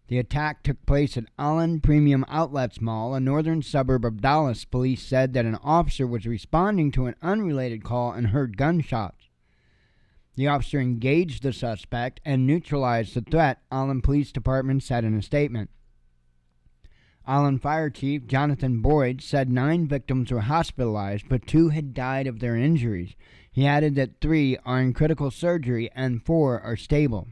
The attack took place at Allen Premium Outlets Mall, a northern suburb of Dallas. Police said that an officer was responding to an unrelated call and heard gunshots. The officer engaged the suspect and neutralized the threat, Allen Police Department said in a statement. Allen Fire Chief Jonathan Boyd said 9 victims were hospitalized, but 2 had died of their injuries. He added that 3 are in critical surgery and 4 are stable.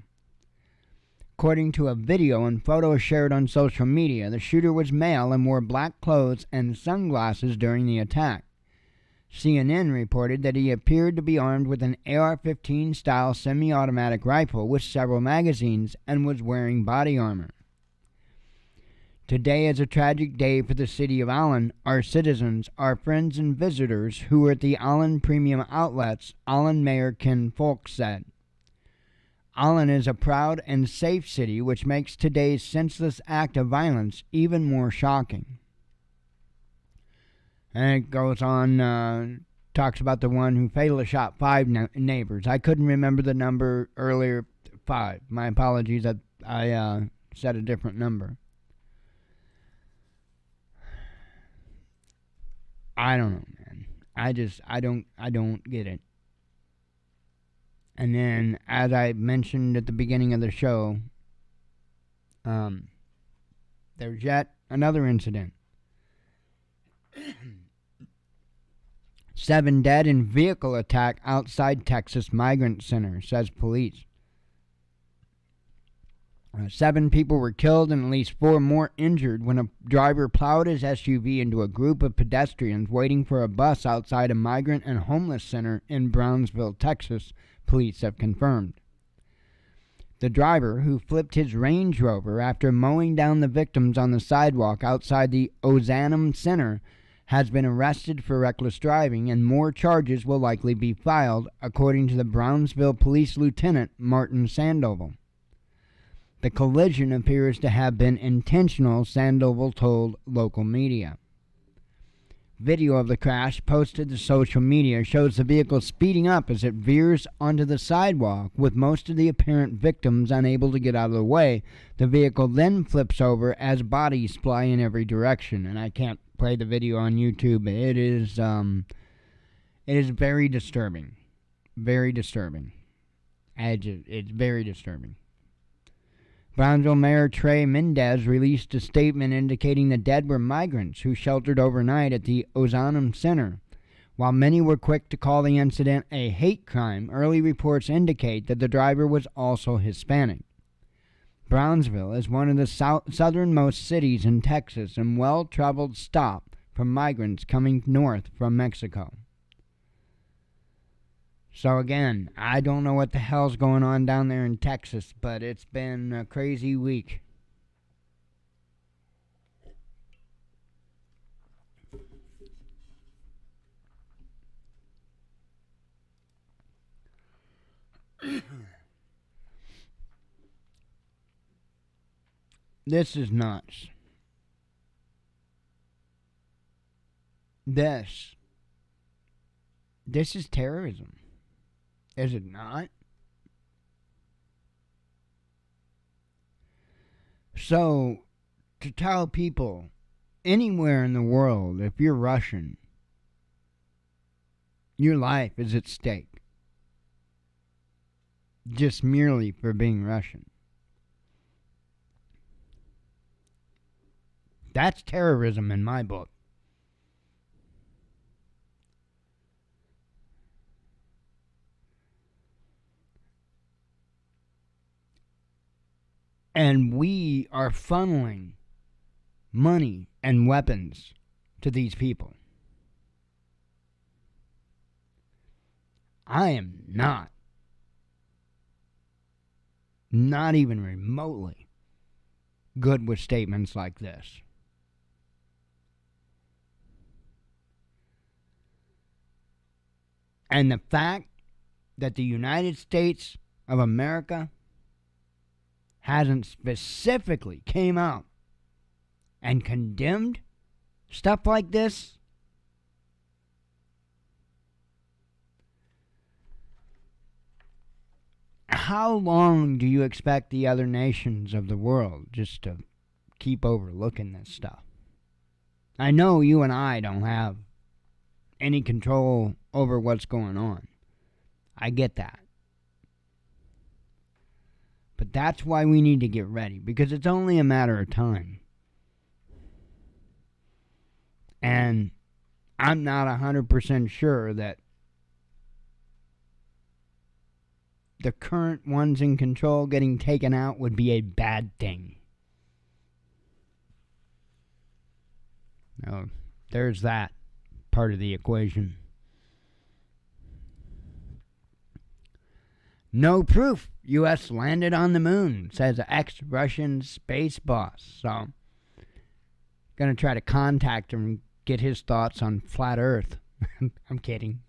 According to a video and photos shared on social media, the shooter was male and wore black clothes and sunglasses during the attack. CNN reported that he appeared to be armed with an AR-15 style semi-automatic rifle with several magazines and was wearing body armor. Today is a tragic day for the city of Allen, our citizens, our friends and visitors who were at the Allen Premium Outlets, Allen Mayor Ken Folk said. Allen is a proud and safe city, which makes today's senseless act of violence even more shocking. And it goes on, talks about the one who fatally shot 5 neighbors. I couldn't remember the number earlier, 5. My apologies that I said a different number. I don't know, man. I don't get it. And then, as I mentioned at the beginning of the show, there's yet another incident. 7 dead in vehicle attack outside Texas Migrant Center, says police. 7 people were killed and at least 4 more injured when a driver plowed his SUV into a group of pedestrians waiting for a bus outside a migrant and homeless center in Brownsville, Texas, police have confirmed. The driver, who flipped his Range Rover after mowing down the victims on the sidewalk outside the Ozanam Center, has been arrested for reckless driving, and more charges will likely be filed, according to the Brownsville Police Lieutenant Martin Sandoval. The collision appears to have been intentional, Sandoval told local media. Video of the crash posted to social media shows the vehicle speeding up as it veers onto the sidewalk, with most of the apparent victims unable to get out of the way. The vehicle then flips over as bodies fly in every direction, and I can't play the video on YouTube. It is very disturbing. Very disturbing. It's very disturbing. Brownsville Mayor Trey Mendez released a statement indicating the dead were migrants who sheltered overnight at the Ozanam Center. While many were quick to call the incident a hate crime, early reports indicate that the driver was also Hispanic. Brownsville is one of the southernmost cities in Texas and well-traveled stop for migrants coming north from Mexico. So again, I don't know what the hell's going on down there in Texas, but it's been a crazy week. This is nuts. This is terrorism. Is it not? So, to tell people anywhere in the world, if you're Russian, your life is at stake. Just merely for being Russian. That's terrorism in my book. And we are funneling money and weapons to these people. I am not even remotely good with statements like this. And the fact that the United States of America hasn't specifically came out and condemned stuff like this? How long do you expect the other nations of the world just to keep overlooking this stuff? I know you and I don't have any control over what's going on. I get that. But that's why we need to get ready, because it's only a matter of time. And I'm not 100% sure that the current ones in control getting taken out would be a bad thing. No, there's that part of the equation. No proof U.S. landed on the moon, says an ex-Russian space boss. So, gonna try to contact him and get his thoughts on flat Earth. I'm kidding.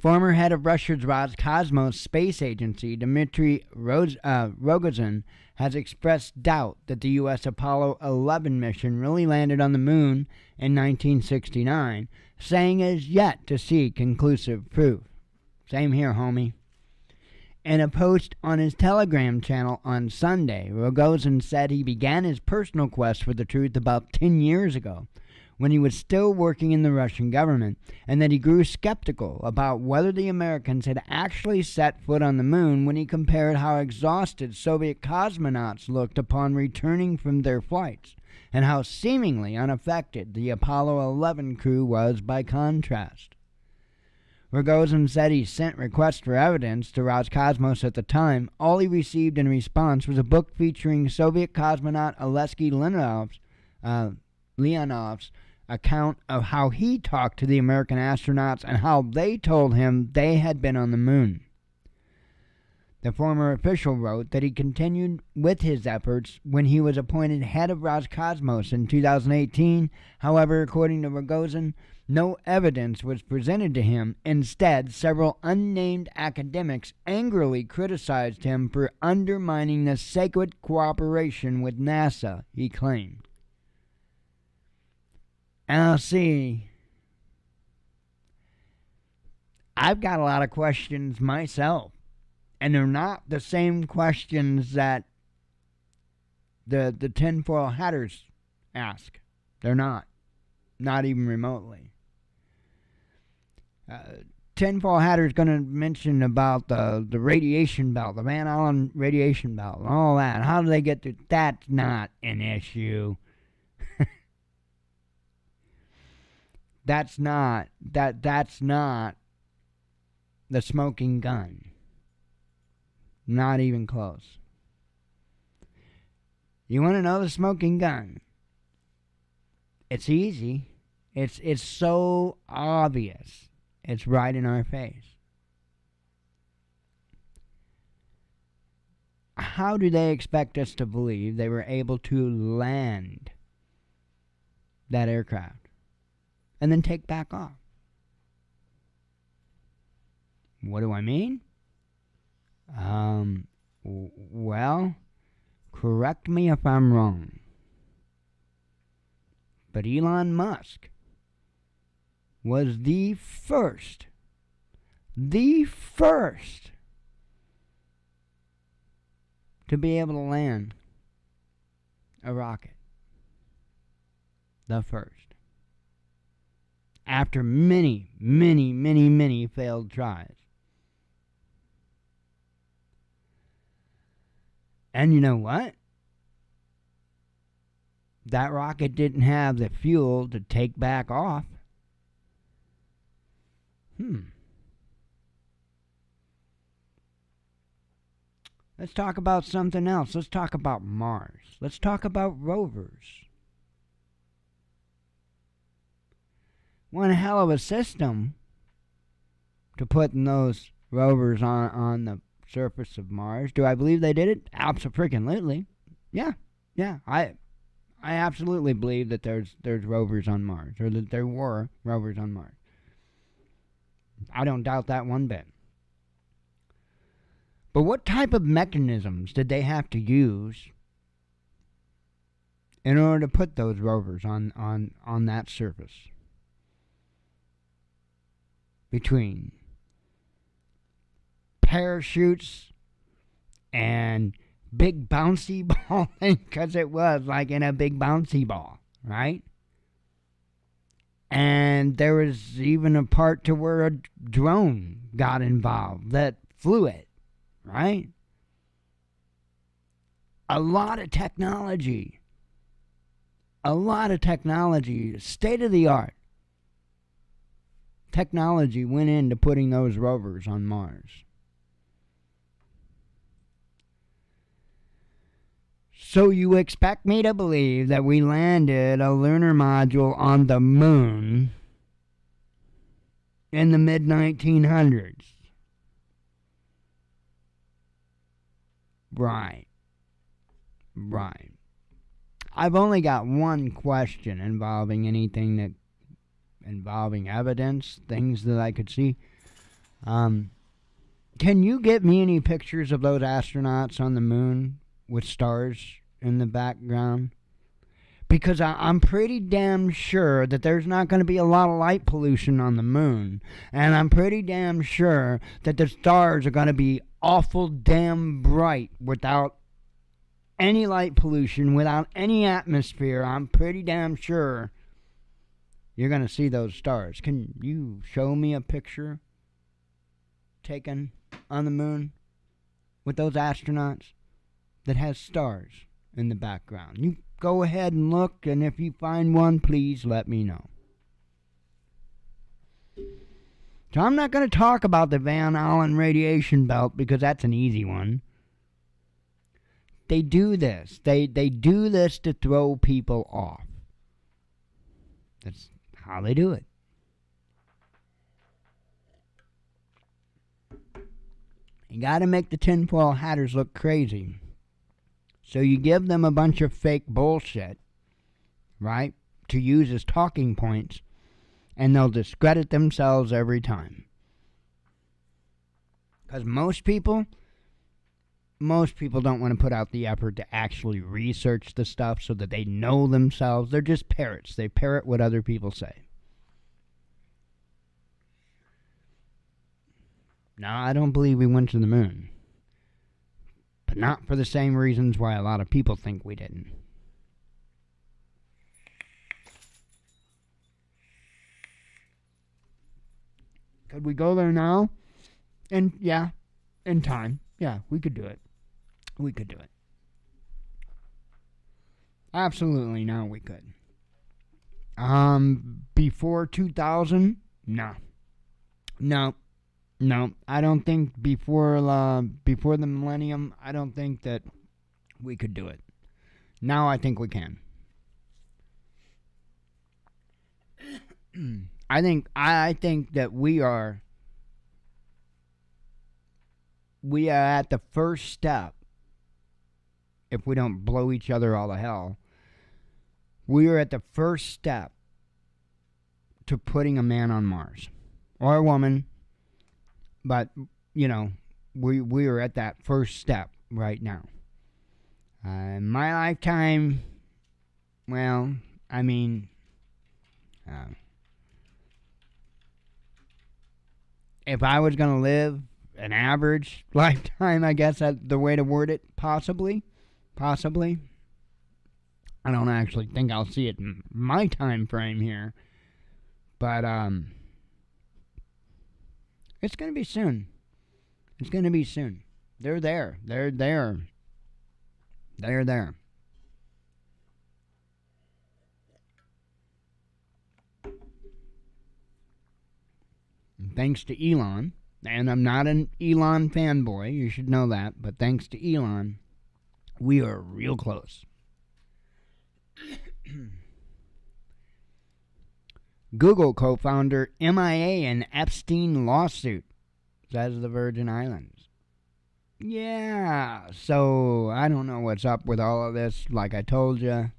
Former head of Russia's Roscosmos space agency, Dmitry Rogozin, has expressed doubt that the U.S. Apollo 11 mission really landed on the moon in 1969, saying it is yet to see conclusive proof. Same here, homie. In a post on his Telegram channel on Sunday, Rogozin said he began his personal quest for the truth about 10 years ago, when he was still working in the Russian government, and that he grew skeptical about whether the Americans had actually set foot on the moon when he compared how exhausted Soviet cosmonauts looked upon returning from their flights, and how seemingly unaffected the Apollo 11 crew was by contrast. Rogozin said he sent requests for evidence to Roscosmos at the time. All he received in response was a book featuring Soviet cosmonaut Alexei Leonov's account of how he talked to the American astronauts and how they told him they had been on the moon. The former official wrote that he continued with his efforts when he was appointed head of Roscosmos in 2018. However, according to Rogozin, no evidence was presented to him. Instead, several unnamed academics angrily criticized him for undermining the sacred cooperation with NASA, he claimed. And I'll see, I've got a lot of questions myself, and they're not the same questions that the tinfoil hatters ask. They're not even remotely. Tinfoil Hatter's going to mention about the radiation belt, the Van Allen radiation belt, and all that. How do they get through? That's not an issue. That's not the smoking gun. Not even close. You want to know the smoking gun? It's easy. It's so obvious. It's right in our face. How do they expect us to believe they were able to land that aircraft and then take back off? What do I mean? Well, correct me if I'm wrong, but Elon Musk was the first to be able to land a rocket. The first. After many failed tries. And you know what? That rocket didn't have the fuel to take back off. Let's talk about something else. Let's talk about Mars. Let's talk about rovers. One hell of a system to put those rovers on the surface of Mars. Do I believe they did it? Abso-freaking-lutely. Yeah. I absolutely believe that there's rovers on Mars, or that there were rovers on Mars. I don't doubt that one bit. But what type of mechanisms did they have to use in order to put those rovers on that surface. Between parachutes and big bouncy ball thing, because it was like in a big bouncy ball, right? And there was even a part to where a drone got involved that flew it, right? A lot of technology, state of the art technology went into putting those rovers on Mars. So you expect me to believe that we landed a lunar module on the moon in the mid-1900s? Right. I've only got one question involving involving evidence, things that I could see. Can you get me any pictures of those astronauts on the moon with stars in the background? Because I'm pretty damn sure that there's not going to be a lot of light pollution on the moon. And I'm pretty damn sure that the stars are going to be awful damn bright without any light pollution, without any atmosphere. I'm pretty damn sure you're going to see those stars. Can you show me a picture taken on the moon with those astronauts that has stars in the background? You go ahead and look, and if you find one, please let me know. So I'm not going to talk about the Van Allen radiation belt because that's an easy one. They do this. They do this to throw people off. That's how they do it. You got to make the tinfoil hatters look crazy. So you give them a bunch of fake bullshit, right, to use as talking points, and they'll discredit themselves every time. Because most people don't want to put out the effort to actually research the stuff so that they know themselves. They're just parrots. They parrot what other people say. No, I don't believe we went to the moon. But not for the same reasons why a lot of people think we didn't. Could we go there now? And yeah, in time. Yeah, we could do it. We could do it. Absolutely, no, we could. Before 2000? No. I don't think before the millennium, I don't think that we could do it. Now I think we can. I think that we are at the first step. If we don't blow each other all to hell, we are at the first step to putting a man on Mars or a woman. But you know, we are at that first step right now. In my lifetime, well, I mean, if I was going to live an average lifetime, I guess that's the way to word it. Possibly. I don't actually think I'll see it in my time frame here. But, it's going to be soon. They're there. Thanks to Elon, and I'm not an Elon fanboy, you should know that, but thanks to Elon, we are real close. Google co-founder MIA in Epstein lawsuit, says the Virgin Islands. Yeah, so I don't know what's up with all of this, like I told you.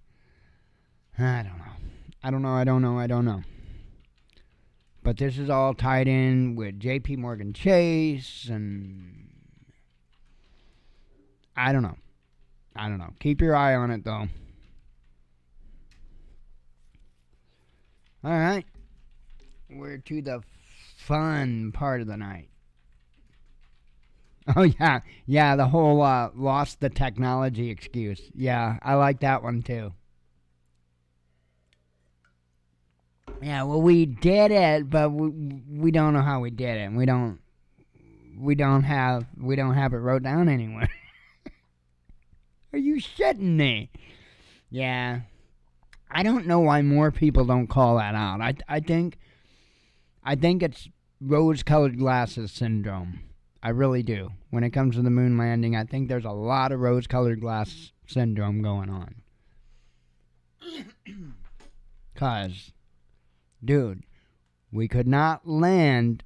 I don't know. But this is all tied in with JP Morgan Chase, and I don't know. Keep your eye on it, though. All right. We're to the fun part of the night. Oh, yeah. Yeah, the whole lost the technology excuse. Yeah, I like that one, too. Yeah, well, we did it, but we don't know how we did it. We don't have it wrote down anywhere. Are you shitting me? Yeah. I don't know why more people don't call that out. I think it's rose-colored glasses syndrome. I really do. When it comes to the moon landing, I think there's a lot of rose-colored glass syndrome going on. 'Cause, dude, we could not land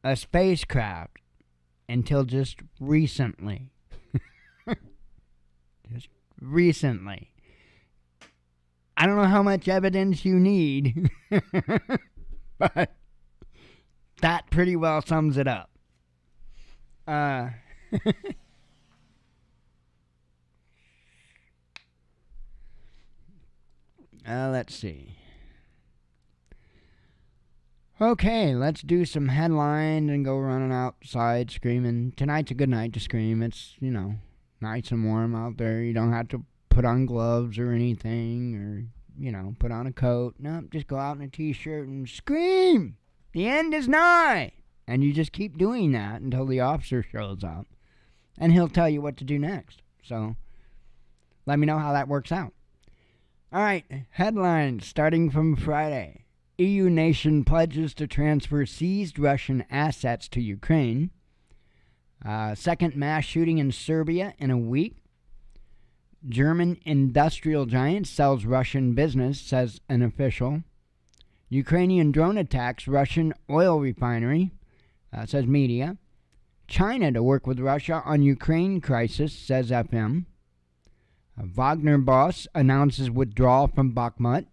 a spacecraft until just recently. Just recently. I don't know how much evidence you need, but that pretty well sums it up. Let's see. Okay, let's do some headlines and go running outside screaming. Tonight's a good night to scream. It's, nice and warm out there. You don't have to put on gloves or anything or, put on a coat. No, just go out in a t-shirt and scream. The end is nigh. And you just keep doing that until the officer shows up. And he'll tell you what to do next. So, let me know how that works out. All right, headlines starting from Friday. EU nation pledges to transfer seized Russian assets to Ukraine. Second mass shooting in Serbia in a week. German industrial giant sells Russian business, says an official. Ukrainian drone attacks Russian oil refinery, says media. China to work with Russia on Ukraine crisis, says FM. Wagner boss announces withdrawal from Bakhmut.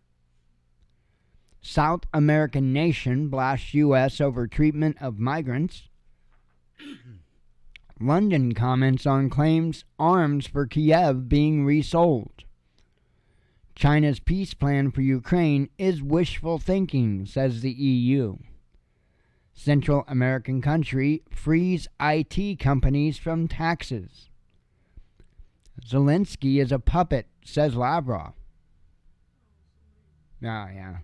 South American nation blasts U.S. over treatment of migrants. London comments on claims arms for Kiev being resold. China's peace plan for Ukraine is wishful thinking, says the EU. Central American country frees IT companies from taxes. Zelensky is a puppet, says Lavrov. Yeah.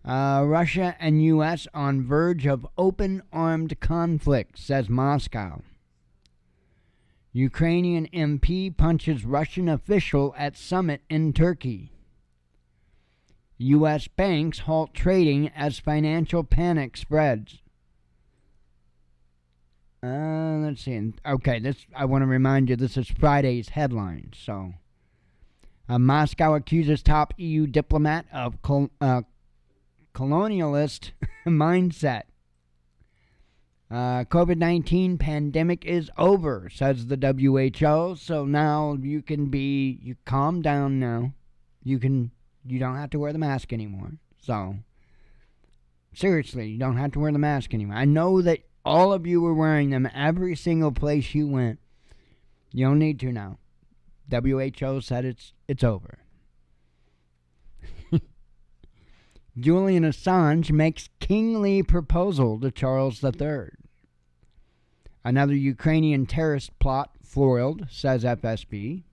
Russia and U.S. on verge of open armed conflict, says Moscow. Ukrainian MP punches Russian official at summit in Turkey. U.S. banks halt trading as financial panic spreads. Let's see. Okay, I want to remind you, this is Friday's headlines. So, Moscow accuses top EU diplomat of colonialist mindset. COVID-19 pandemic is over, says the WHO. So now you calm down now. You don't have to wear the mask anymore. So, seriously, you don't have to wear the mask anymore. I know that all of you were wearing them every single place you went. You don't need to now. WHO said it's over. Julian Assange makes kingly proposal to Charles III. Another Ukrainian terrorist plot foiled, says FSB.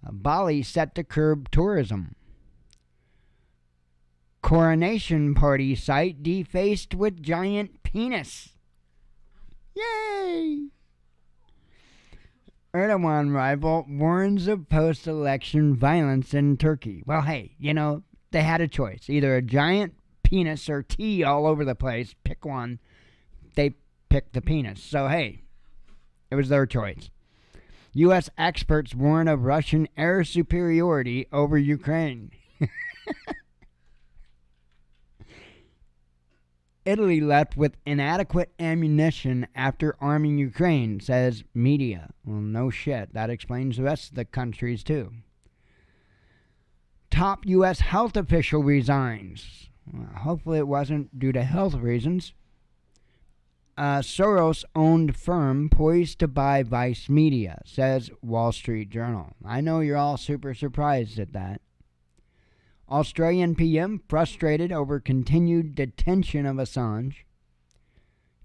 Bali set to curb tourism. Coronation party site defaced with giant penis. Yay! Erdogan rival warns of post-election violence in Turkey. Well, hey, they had a choice. Either a giant penis or tea all over the place. Pick one. They picked the penis. So, hey, it was their choice. U.S. experts warn of Russian air superiority over Ukraine. Italy left with inadequate ammunition after arming Ukraine, says media. Well, no shit. That explains the rest of the countries, too. Top U.S. health official resigns. Well, hopefully it wasn't due to health reasons. Soros-owned firm poised to buy Vice Media, says Wall Street Journal. I know you're all super surprised at that. Australian PM frustrated over continued detention of Assange.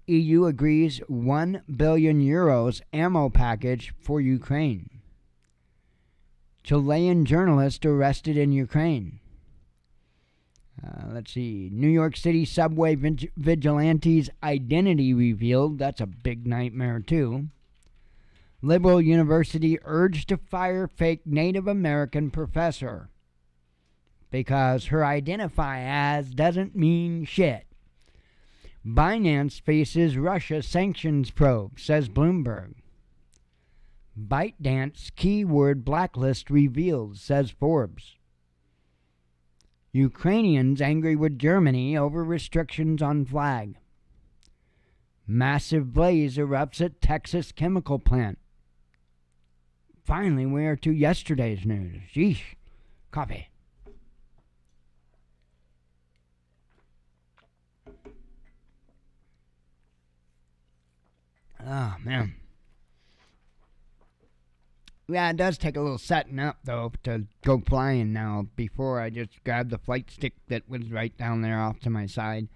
EU agrees €1 billion ammo package for Ukraine. Chilean journalist arrested in Ukraine. Let's see. New York City subway vigilantes' identity revealed. That's a big nightmare, too. Liberal University urged to fire fake Native American professor because her identify as doesn't mean shit. Binance faces Russia sanctions probe, says Bloomberg. ByteDance keyword blacklist revealed, says Forbes. Ukrainians angry with Germany over restrictions on flag. Massive blaze erupts at Texas chemical plant. Finally, we are to yesterday's news. Yeesh. Coffee. Oh, man. Yeah, it does take a little setting up, though, to go flying now. Before, I just grabbed the flight stick that was right down there off to my side.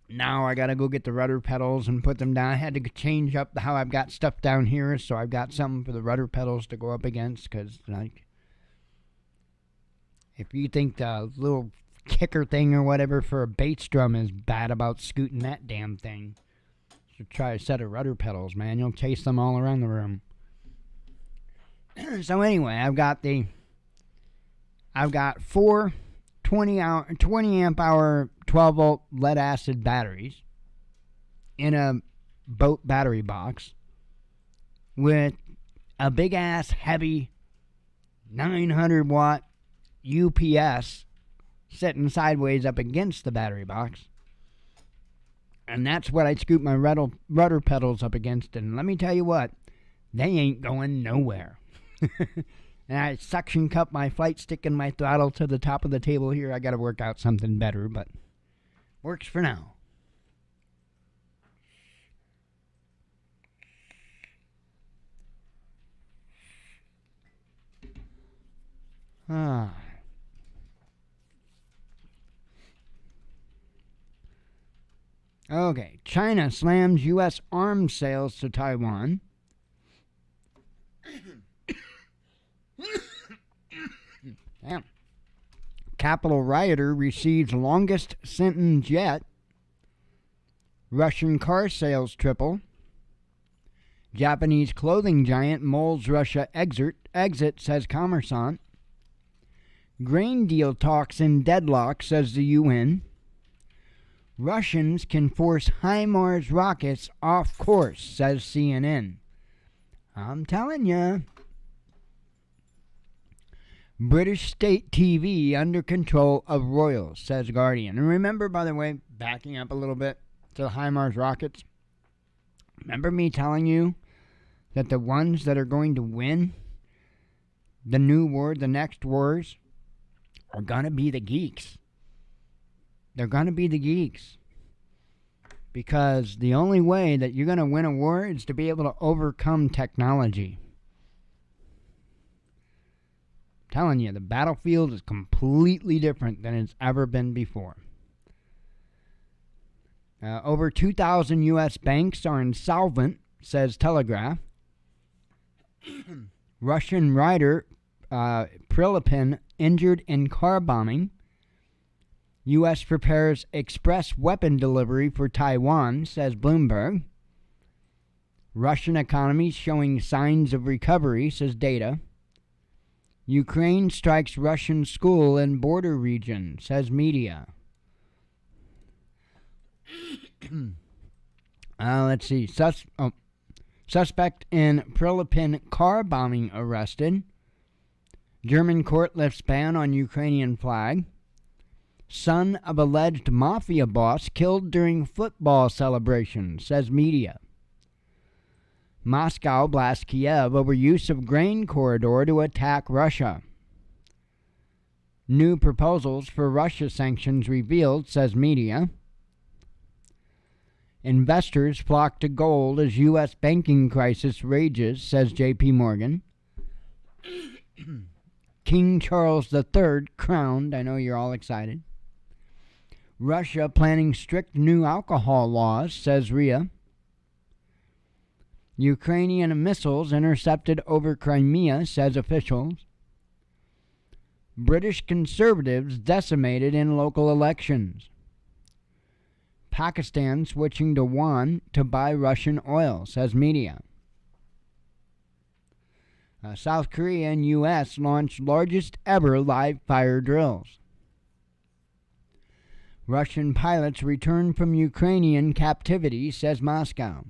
Now I gotta go get the rudder pedals and put them down. I had to change up how I've got stuff down here, so I've got something for the rudder pedals to go up against, because, like, if you think the little kicker thing or whatever for a bass drum is bad about scooting that damn thing, you should try a set of rudder pedals, man. You'll chase them all around the room. So anyway, I've got four 20 amp hour 12 volt lead acid batteries in a boat battery box with a big ass heavy 900 watt UPS sitting sideways up against the battery box. And that's what I scoop my rudder pedals up against. And let me tell you what, they ain't going nowhere. And I suction cup my flight stick and my throttle to the top of the table here. I got to work out something better, but works for now. Okay, China slams U.S. arms sales to Taiwan. Damn. Capitol rioter receives longest sentence yet. Russian car sales triple. Japanese clothing giant mulls Russia exit, says Commerçant. Grain deal talks in deadlock, says the UN. Russians can force HIMARS rockets off course, says CNN. I'm telling ya. British state TV under control of royals, says Guardian. And remember, by the way, backing up a little bit to the HIMARS rockets, remember me telling you that the ones that are going to win the new war, the next wars, are going to be the geeks. They're going to be the geeks. Because the only way that you're going to win a war is to be able to overcome technology. Telling you, the battlefield is completely different than it's ever been before. Over 2,000 U.S. banks are insolvent, says Telegraph. Russian writer Prilipin injured in car bombing. U.S. prepares express weapon delivery for Taiwan, says Bloomberg. Russian economy showing signs of recovery, says Data. Ukraine strikes Russian school in border region, says media. Let's see. Suspect in Prilipin car bombing arrested. German court lifts ban on Ukrainian flag. Son of alleged mafia boss killed during football celebration, says media. Moscow blasts Kiev over use of grain corridor to attack Russia. New proposals for Russia sanctions revealed, says media. Investors flock to gold as U.S. banking crisis rages, says J.P. Morgan. King Charles III crowned. I know you're all excited. Russia planning strict new alcohol laws, says RIA. Ukrainian missiles intercepted over Crimea, says officials. British conservatives decimated in local elections. Pakistan switching to yuan to buy Russian oil, says media. South Korea and U.S. launched largest ever live fire drills. Russian pilots return from Ukrainian captivity, says Moscow.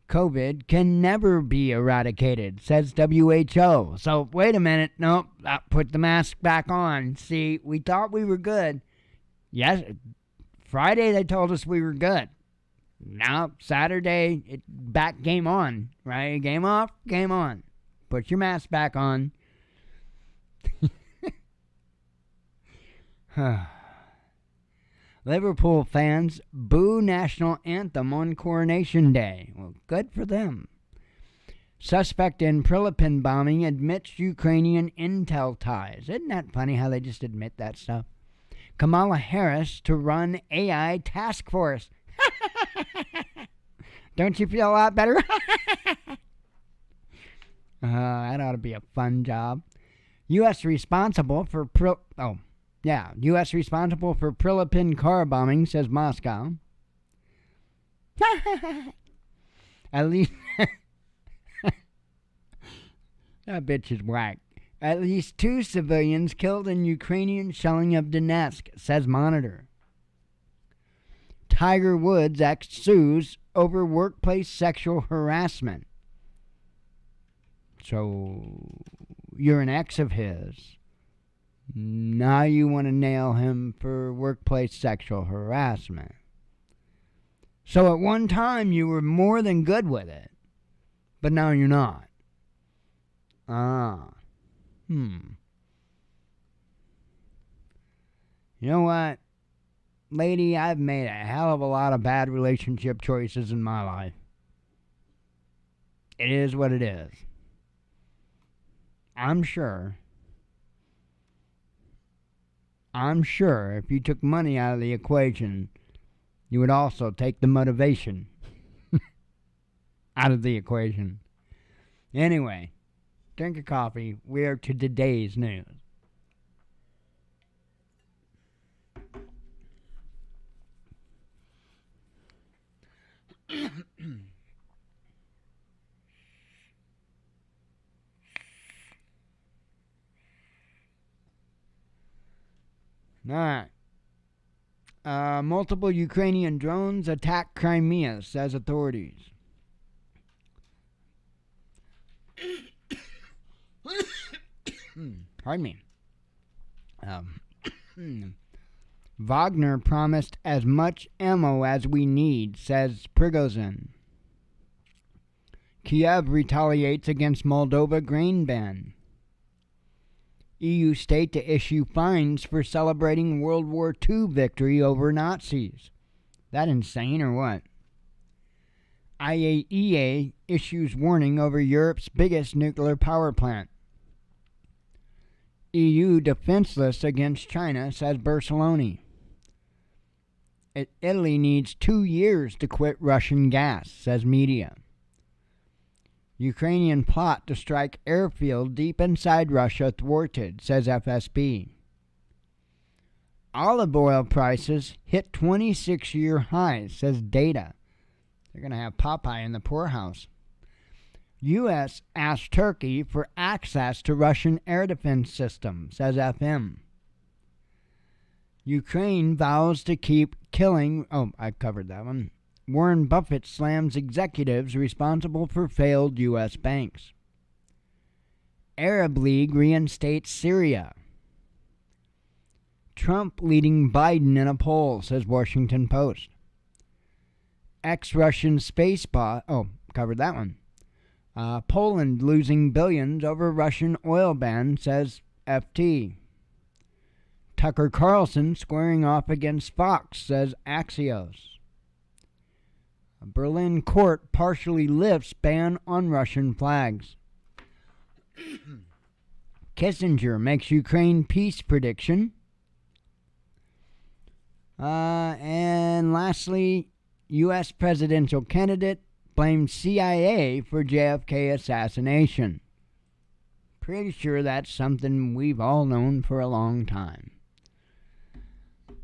COVID can never be eradicated, says WHO. So, wait a minute. Nope. Put the mask back on. See, we thought we were good. Yes, Friday they told us we were good. Now, Saturday, back game on, right? Game off, game on. Put your mask back on. Liverpool fans boo national anthem on Coronation Day. Well, good for them. Suspect in Prilipin bombing admits Ukrainian intel ties. Isn't that funny how they just admit that stuff? Kamala Harris to run AI task force. Don't you feel a lot better? That ought to be a fun job. U.S. responsible for U.S. responsible for Prilipin car bombing, says Moscow. At least that bitch is whack. At least 2 civilians killed in Ukrainian shelling of Donetsk, says Monitor. Tiger Woods ex sues over workplace sexual harassment. So, you're an ex of his. Now you want to nail him for workplace sexual harassment. So at one time you were more than good with it, but now you're not. You know what? Lady, I've made a hell of a lot of bad relationship choices in my life. It is what it is. I'm sure if you took money out of the equation, you would also take the motivation out of the equation. Anyway, drink your coffee. We are to today's news. All right. Multiple Ukrainian drones attack Crimea, says authorities. Pardon me. Wagner promised as much ammo as we need, says Prigozhin. Kiev retaliates against Moldova grain ban. EU state to issue fines for celebrating World War II victory over Nazis. That insane or what? IAEA issues warning over Europe's biggest nuclear power plant. EU defenseless against China, says Berlusconi. Italy needs 2 years to quit Russian gas, says media. Ukrainian plot to strike airfield deep inside Russia thwarted, says FSB. Olive oil prices hit 26-year highs, says data. They're going to have Popeye in the poorhouse. U.S. asks Turkey for access to Russian air defense system, says FM. Ukraine vows to keep killing... Oh, I covered that one. Warren Buffett slams executives responsible for failed U.S. banks. Arab League reinstates Syria. Trump leading Biden in a poll, says Washington Post. Ex-Russian space boss... Oh, covered that one. Poland losing billions over Russian oil ban, says FT. Tucker Carlson squaring off against Fox, says Axios. A Berlin court partially lifts ban on Russian flags. Kissinger makes Ukraine peace prediction. And lastly, U.S. presidential candidate blames CIA for JFK assassination. Pretty sure that's something we've all known for a long time.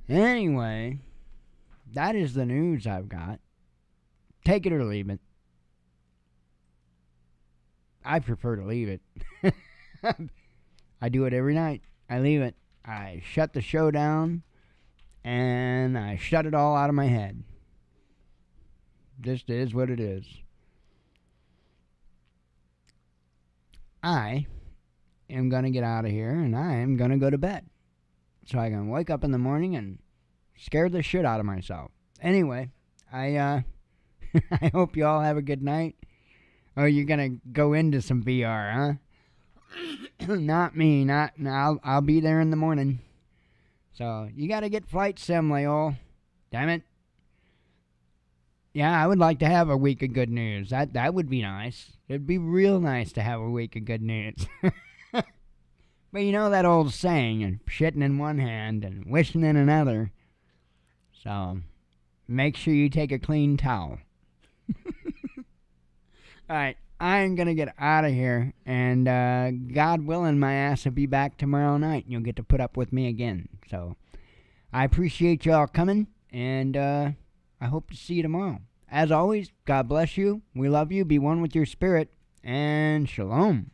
Anyway, that is the news I've got. Take it or leave it. I prefer to leave it. I do it every night. I leave it. I shut the show down, and I shut it all out of my head. Just is what it is. I am going to get out of here, and I am going to go to bed, so I can wake up in the morning and scare the shit out of myself. Anyway, I I hope you all have a good night. Oh, you're going to go into some VR, huh? Not me. I'll be there in the morning. So, you got to get Flight Sim, Leol. Damn it. Yeah, I would like to have a week of good news. That would be nice. It'd be real nice to have a week of good news. But you know that old saying, shitting in one hand and wishing in another. So, make sure you take a clean towel. Alright, I'm going to get out of here, and God willing, my ass will be back tomorrow night, and you'll get to put up with me again. So, I appreciate y'all coming, and I hope to see you tomorrow. As always, God bless you, we love you, be one with your spirit, and shalom.